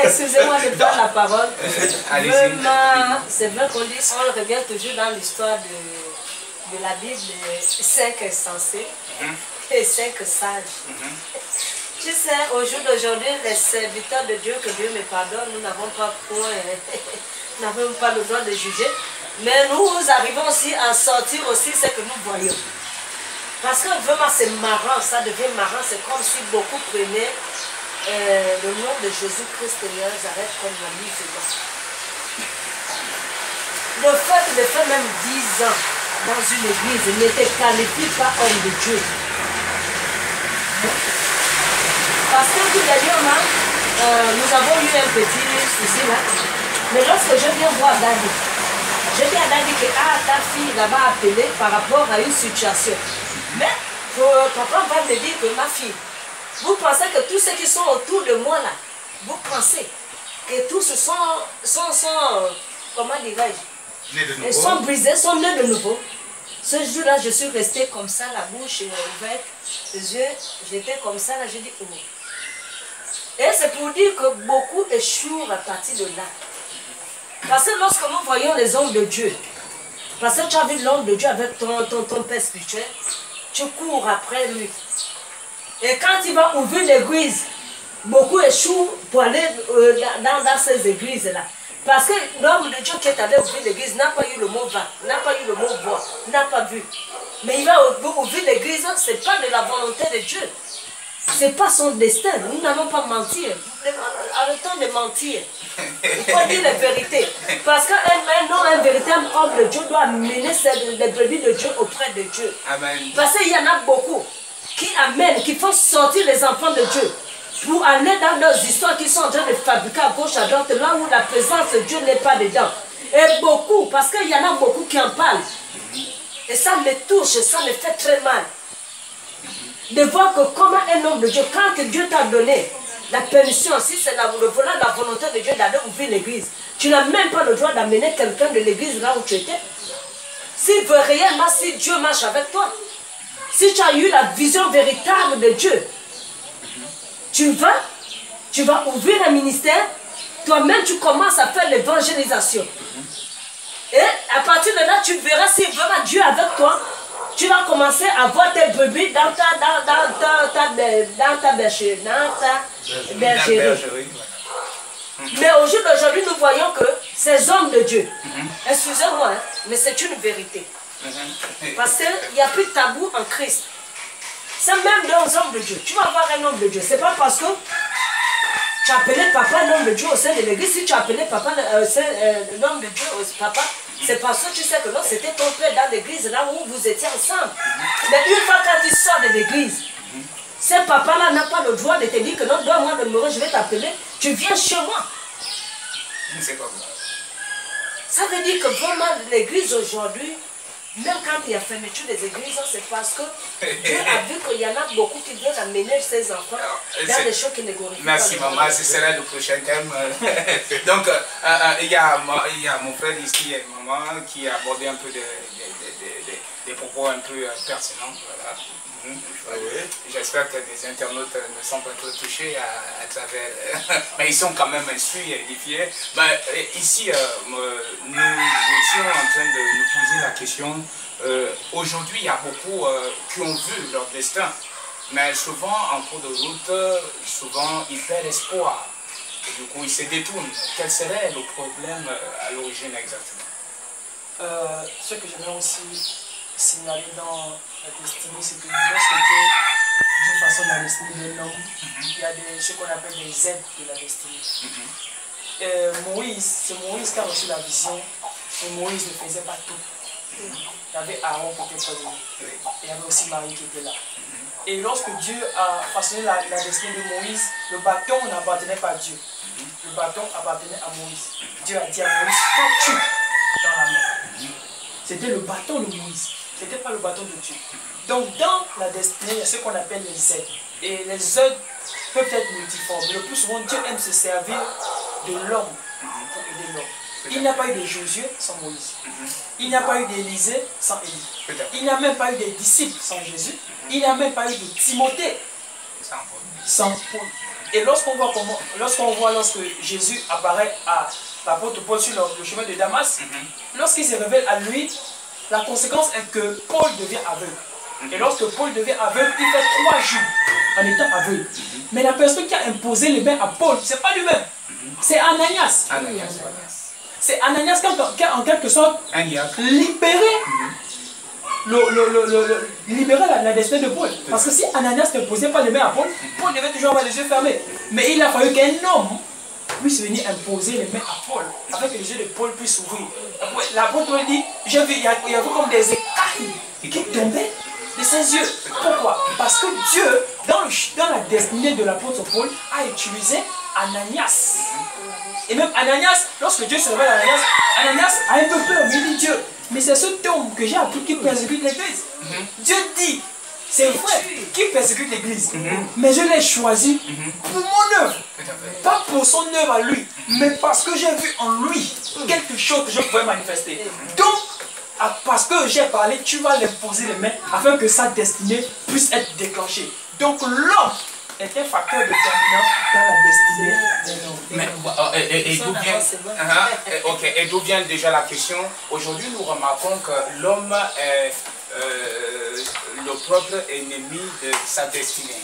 Excusez-moi de prendre la parole. Vraiment, c'est vrai qu'on dit, on revient toujours dans l'histoire de la Bible, 5 insensés et 5 sages. Tu sais, au jour d'aujourd'hui, les serviteurs de Dieu, que Dieu me pardonne, nous n'avons pas le droit de juger. Mais nous arrivons aussi à sortir aussi ce que nous voyons. Parce que vraiment c'est marrant, ça devient marrant, c'est comme si beaucoup prenaient le nom de Jésus-Christ et Nazareth comme la mise dedans. Le fait de faire même 10 ans dans une église ne te qualifie pas homme de Dieu. Parce que tout dernièrement, nous avons eu un petit souci là. Mais lorsque je viens voir David, je dis à David que ta fille là-bas appelé par rapport à une situation. Mais papa va me dire que ma fille, vous pensez que tous ceux qui sont autour de moi là, vous pensez que tous sont comment dirais-je, ils sont brisés, sont nés de nouveau. Ce jour-là, je suis restée comme ça, la bouche ouverte, les yeux, j'étais comme ça, là, je dis oh. Et c'est pour dire que beaucoup échouent à partir de là. Parce que lorsque nous voyons les hommes de Dieu, parce que tu as vu l'homme de Dieu avec ton père spirituel, tu cours après lui. Et quand il va ouvrir l'église, beaucoup échouent pour aller dans ces églises-là. Parce que l'homme de Dieu qui est allé ouvrir l'église n'a pas eu le mot va, n'a pas eu le mot voir, n'a pas vu. Mais il va ouvrir l'église, ce n'est pas de la volonté de Dieu. Ce n'est pas son destin. Nous n'allons pas mentir. Arrêtons de mentir. Il faut dire la vérité. Parce qu'un véritable homme de Dieu doit amener les brebis de Dieu auprès de Dieu. Amen. Parce qu'il y en a beaucoup qui amènent, qui font sortir les enfants de Dieu pour aller dans leurs histoires qui sont en train de fabriquer à gauche, à droite, là où la présence de Dieu n'est pas dedans. Et beaucoup, parce qu'il y en a beaucoup qui en parlent. Et ça me touche, ça me fait très mal. De voir que comment un homme de Dieu, quand Dieu t'a donné la permission, si c'est la volonté de Dieu d'aller ouvrir l'église, tu n'as même pas le droit d'amener quelqu'un de l'église là où tu étais. Si réellement, si Dieu marche avec toi, si tu as eu la vision véritable de Dieu, tu vas ouvrir un ministère, toi-même tu commences à faire l'évangélisation. Et à partir de là, tu verras si vraiment Dieu est avec toi. Tu vas commencer à voir tes brebis dans ta bergerie. Mais au jour d'aujourd'hui, nous voyons que ces hommes de Dieu, excusez-moi, hein, mais c'est une vérité. Parce qu'il n'y a plus de tabou en Christ. C'est même dans les hommes de Dieu. Tu vas voir un homme de Dieu. Ce n'est pas parce que tu as appelé papa un homme de Dieu au sein de l'église. Si tu as appelé papa l'homme de Dieu au papa, c'est parce que tu sais que non, c'était ton père dans l'église, là où vous étiez ensemble. Mais une fois quand tu sors de l'église, ce papa-là n'a pas le droit de te dire que non, donne-moi le numéro, je vais t'appeler. Tu viens chez moi. C'est comme ça. Ça veut dire que vraiment l'église aujourd'hui, même quand il y a fermeture des églises, c'est parce que Dieu a vu qu'il y en a beaucoup qui viennent amener ses enfants dans des choses qui ne glorifient pas. Merci maman, ce sera le prochain thème. Donc, il y a mon frère ici et maman qui a abordé un peu des propos un peu pertinents. Voilà. J'espère que les internautes ne sont pas trop touchés à travers... Mais ils sont quand même instruits et édifiés. Ici, nous étions en train de nous poser la question. Aujourd'hui, il y a beaucoup qui ont vu leur destin. Mais souvent, en cours de route, souvent, ils perdent espoir. Et du coup, ils se détournent. Quel serait le problème à l'origine exactement? Ce que j'aimerais aussi signaler dans la destinée, c'est que lorsque Dieu, d'une façon, la destinée de l'homme, il y a ce qu'on appelle les aides de la destinée. C'est Moïse qui a reçu la vision, et Moïse ne faisait pas tout. Il y avait Aaron qui était près de lui, et il y avait aussi Marie qui était là. Et lorsque Dieu a façonné la destinée de Moïse, le bâton n'appartenait pas à Dieu. Le bâton appartenait à Moïse. Dieu a dit à Moïse, qu'as-tu dans la main? C'était le bâton de Moïse. Ce n'était pas le bâton de Dieu. Donc dans la destinée, il y a ce qu'on appelle les aides. Et les aides peuvent être multiformes. Le plus souvent, Dieu aime se servir de l'homme pour aider l'homme. Il n'y a pas eu de Josué sans Moïse. Il n'y a pas eu d'Élisée sans Élie. Il n'y a même pas eu de disciples sans Jésus. Il n'y a même pas eu de Timothée sans Paul. Et lorsque Jésus apparaît à l'apôtre Paul sur le chemin de Damas, lorsqu'il se révèle à lui, la conséquence est que Paul devient aveugle. Et lorsque Paul devient aveugle, il fait 3 jours en étant aveugle. Mais la personne qui a imposé les mains à Paul, ce n'est pas lui-même. C'est Ananias. C'est Ananias qui a en quelque sorte libéré la destinée de Paul. Parce que si Ananias ne posait pas les mains à Paul, Paul devait toujours avoir les yeux fermés. Mais il a fallu qu'un homme puisse venir imposer les mains à Paul, afin que les yeux de Paul puissent s'ouvrir. L'apôtre dit, j'ai vu, il y avait comme des écailles qui tombaient de ses yeux. Pourquoi? Parce que Dieu, dans la destinée de l'apôtre Paul, a utilisé Ananias. Et même Ananias, lorsque Dieu se révèle à Ananias, Ananias a un peu peur, mais il dit Dieu, mais c'est ce homme que j'ai appris qui persécute l'église. Dieu dit, c'est vrai, qui persécute l'église, mais je l'ai choisi pour mon œuvre, pas pour son œuvre à lui, mais parce que j'ai vu en lui quelque chose que je pouvais manifester. Donc, parce que j'ai parlé, tu vas lui poser les mains afin que sa destinée puisse être déclenchée. Donc l'homme est un facteur déterminant dans la destinée de l'homme. Et d'où vient déjà la question? Aujourd'hui, nous remarquons que l'homme est le propre ennemi de sa destinée.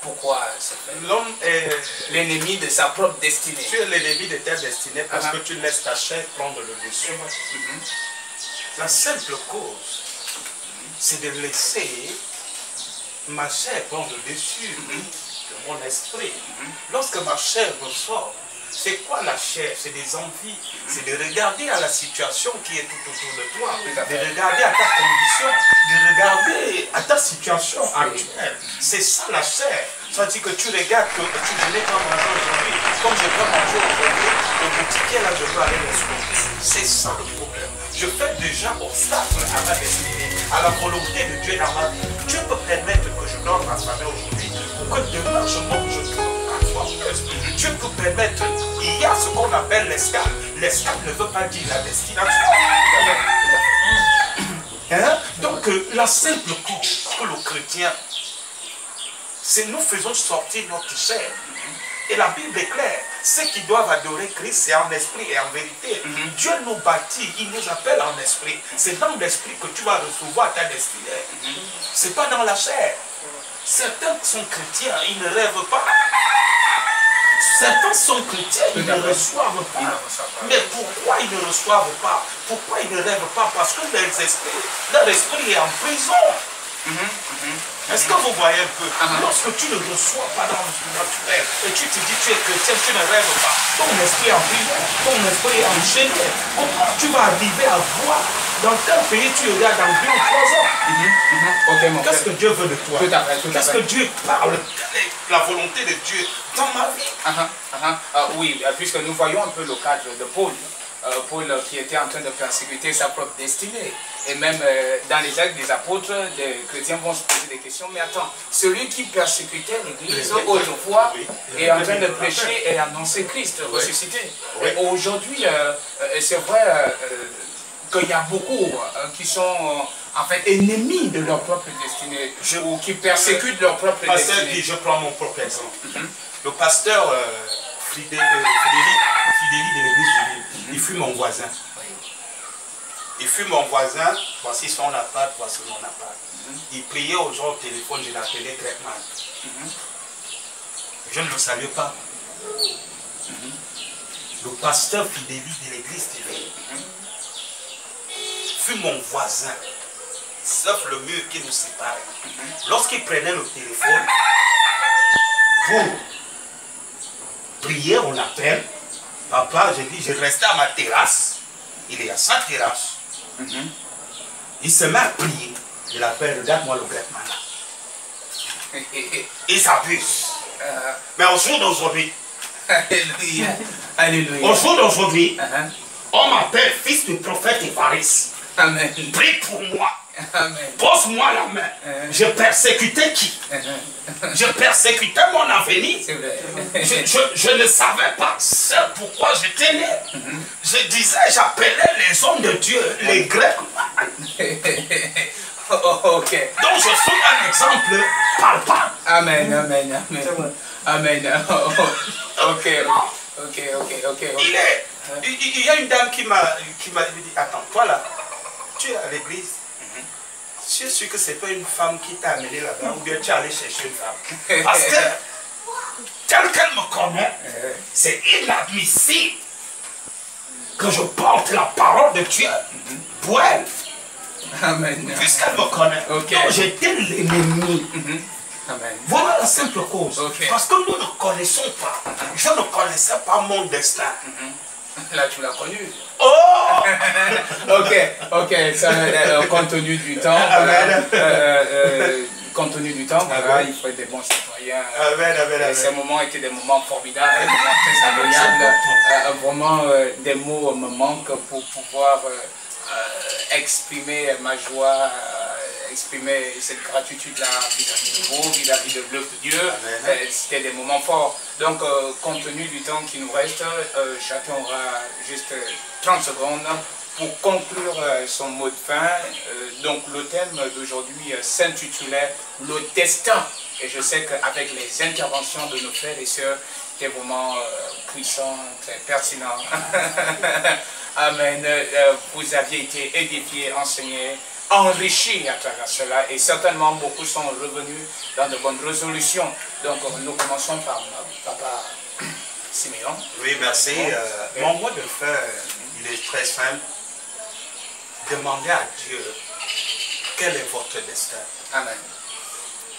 Pourquoi ça fait? L'homme est l'ennemi de sa propre destinée. Tu es l'ennemi de ta destinée parce que tu laisses ta chair prendre le dessus. La simple cause, c'est de laisser ma chair prendre le dessus de mon esprit. Lorsque ma chair ressort, c'est quoi la chair? C'est des envies. C'est de regarder à la situation qui est tout autour de toi, de regarder à ta condition, de regarder à ta situation actuelle. C'est ça la chair. Ça veut dire que tu regardes que je n'ai pas mangé aujourd'hui, comme je peux manger aujourd'hui, le petit qui est là, je peux aller l'exploiter. C'est ça le problème. Je fais déjà obstacle à ma destinée, à la volonté de Dieu dans ma vie. Dieu peut permettre que je donne ma famille aujourd'hui pour que demain je mange tout. Dieu peut permettre, il y a ce qu'on appelle l'escale. L'escale ne veut pas dire la destination. Donc la simple cause que le chrétien, c'est nous faisons sortir notre chair. Et la Bible est claire, ceux qui doivent adorer Christ, c'est en esprit et en vérité. Dieu nous bâtit, il nous appelle en esprit. C'est dans l'esprit que tu vas recevoir ta destinée. C'est pas dans la chair. Certains sont chrétiens, ils ne rêvent pas. Certains sont chrétiens, ils ne reçoivent pas. Mais pourquoi ils ne reçoivent pas? Pourquoi ils ne rêvent pas? Parce que leur esprit est en prison. Est-ce que vous voyez un peu? Lorsque tu ne reçois pas dans le naturel et tu te dis tu es chrétien, tu ne rêves pas, ton esprit est en prison, ton esprit est enchaîné. Comment tu vas arriver à voir dans quel pays tu regardes dans 2 ou 3 ans? Qu'est-ce que Dieu veut de toi? Qu'est-ce que Dieu parle? Quelle est la volonté de Dieu dans ma vie? Oui, puisque nous voyons un peu le cadre de Paul. Paul qui était en train de persécuter sa propre destinée. Et même dans les actes des apôtres, des chrétiens vont se poser des questions. Mais attends, celui qui persécutait l'église autrefois est en train de prêcher et annoncer Christ ressuscité. Et aujourd'hui, c'est vrai qu'il y a beaucoup qui sont en fait ennemis de leur propre destinée ou qui persécutent leur propre destinée. Je prends mon propre exemple. Le pasteur Fidéli de l'église de Lille, il fut mon voisin. Il fut mon voisin, voici son appart, voici mon appart. Il priait aux gens au téléphone, je l'appelais Gretman. Je ne le saluais pas. Le pasteur Fidéli de l'église de Lille fut mon voisin, sauf le mur qui nous séparait. Lorsqu'il prenait le téléphone, pour prier, on appelle. Papa, je restais à ma terrasse. Il est à sa terrasse. Il se met à prier. Je l'appelle, regarde-moi le Gretman là. Il s'abuse. Mais au jour d'aujourd'hui, Alléluia. Alléluia. Au jour d'aujourd'hui, on m'appelle fils du prophète Évariste. Amen. Prie pour moi. Amen. Pose-moi la main. Je persécutais qui? Je persécutais mon avenir. C'est vrai. Je ne savais pas pourquoi j'étais né. Je disais, j'appelais les hommes de Dieu, les Grecs. Ok. Donc je suis un exemple palpable. Amen, amen, amen. Amen. Ok. Il y a une dame qui m'a dit, attends, toi là, tu es à l'église. Je suis sûr que ce n'est pas une femme qui t'a amené là-bas, ou bien tu es allé chercher une femme. Parce que, tel qu'elle me connaît, c'est inadmissible que je porte la parole de Dieu pour elle. Amen. Puisqu'elle me connaît. Ok. Donc j'étais l'ennemi. Amen. Voilà la simple cause. Ok. Parce que nous ne connaissons pas. Je ne connaissais pas mon destin. Là, tu l'as connu. Oh! Ok, ça, compte tenu du temps, compte tenu du temps, voilà, il faut être des bons citoyens. Et ces moments étaient des moments formidables, des moments très agréables. Vraiment, des mots me manquent pour pouvoir exprimer ma joie, exprimer cette gratitude-là vis-à-vis de vous, vis-à-vis de l'œuvre de Dieu. C'était des moments forts. Donc, compte tenu du temps qui nous reste, chacun aura juste 30 secondes pour conclure son mot de fin. Donc, le thème d'aujourd'hui s'intitulait « Le destin ». Et je sais qu'avec les interventions de nos frères et sœurs, c'était vraiment puissant, très pertinent. Amen. Vous aviez été édifiés, enseignés, enrichis à travers cela, et certainement beaucoup sont revenus dans de bonnes résolutions. Donc nous commençons par Papa Siméon. Oui, merci. Mon mot de fin, il est très simple. Demandez à Dieu quel est votre destin. Amen.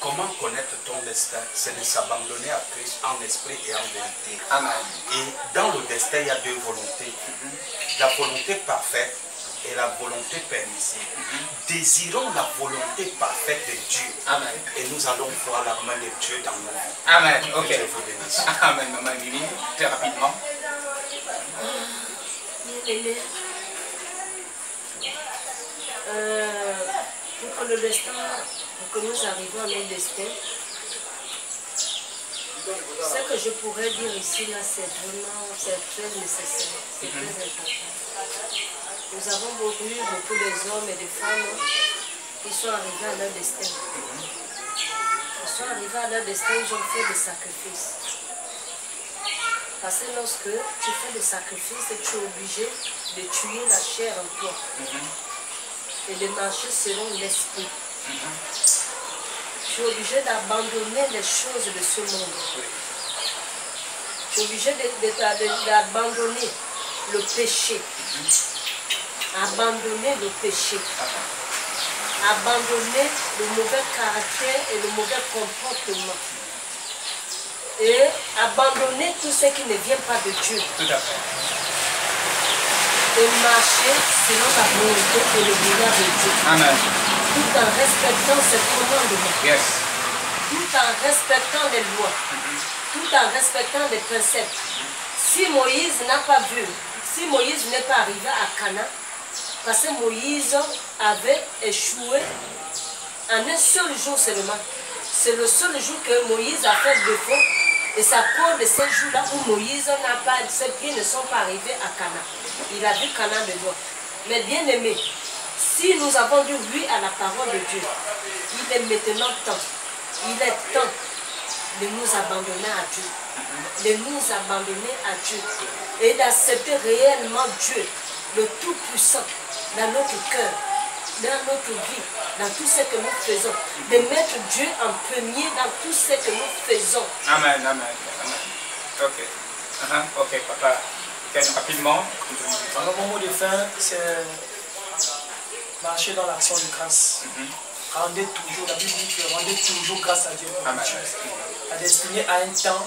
Comment connaître ton destin? C'est de s'abandonner à Christ en esprit et en vérité. Amen. Et dans le destin, il y a deux volontés. La volonté parfaite et la volonté permissible. Désirons la volonté parfaite de Dieu. Amen. Et nous allons voir la main de Dieu dans nos vies. Amen. Ok. Que Dieu vous bénisse. Amen, Maman Lily, très rapidement. Pour que le destin, pour que nous arrivions à notre destin, ce que je pourrais dire ici, là, c'est très nécessaire, c'est très important. Nous avons beaucoup d'hommes et de femmes qui sont arrivés à leur destin. Ils sont arrivés à leur destin, ils ont fait des sacrifices. Parce que lorsque tu fais des sacrifices, tu es obligé de tuer la chair en toi. Et de marcher selon l'esprit. Tu es obligé d'abandonner les choses de ce monde. Tu es obligé d'abandonner le péché. Abandonner le péché. Abandonner le mauvais caractère et le mauvais comportement. Et abandonner tout ce qui ne vient pas de Dieu. Tout à fait. Et marcher selon la volonté et le vouloir de Dieu. Amen. Tout en respectant ses commandements. Yes. Tout en respectant les lois. Tout en respectant les préceptes. Si Moïse n'a pas vu, si Moïse n'est pas arrivé à Canaan, parce que Moïse avait échoué en un seul jour seulement. C'est le seul jour que Moïse a fait défaut. Et c'est à cause de ces jours-là où Moïse n'a pas, ses pieds ne sont pas arrivés à Canaan. Il a vu Canaan de loin. Mais bien aimé, si nous avons dit oui à la parole de Dieu, il est maintenant temps. Il est temps de nous abandonner à Dieu. De nous abandonner à Dieu. Et d'accepter réellement Dieu, le Tout-Puissant, dans notre cœur, dans notre vie, dans tout ce que nous faisons. De mettre Dieu en premier dans tout ce que nous faisons. Amen, amen, amen. Ok. Ok, papa. Rapidement. Alors, mon mot de fin, c'est marcher dans l'action de grâce. Rendez toujours, la Bible dit que rendez toujours grâce à Dieu. Amen. La destinée a un temps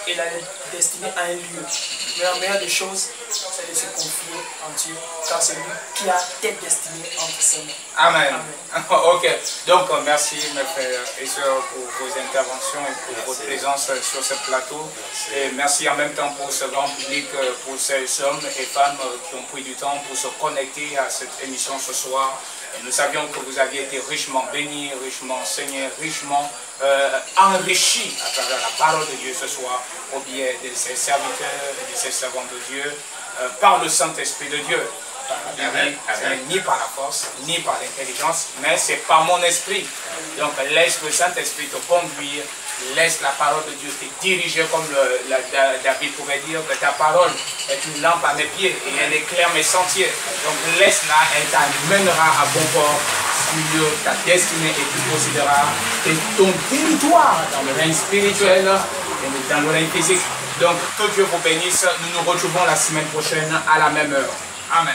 et la destinée a un lieu. Mais la meilleure des choses, c'est de se confier en Dieu, car c'est lui qui a tes destinées entre ses mains. Amen. Amen. Ok, donc merci mes frères et sœurs pour vos interventions et pour votre présence sur ce plateau. Et merci en même temps pour ce grand public, pour ces hommes et femmes qui ont pris du temps pour se connecter à cette émission ce soir. Et nous savions que vous aviez été richement bénis, richement enseignés, richement enrichis à travers la parole de Dieu ce soir, au biais de ses serviteurs et de ses servants de Dieu, par le Saint-Esprit de Dieu. Ce n'est ni par la force, ni par l'intelligence, mais c'est par mon esprit. Donc laisse le Saint-Esprit te conduire, laisse la parole de Dieu te diriger, comme David pouvait dire que ta parole est une lampe à mes pieds et elle éclaire mes sentiers. Donc laisse-la, elle t'amènera à bon port sur ta destinée et tu posséderas ton territoire dans le règne spirituel et dans le règne physique. Donc que Dieu vous bénisse, nous nous retrouvons la semaine prochaine à la même heure. Amen.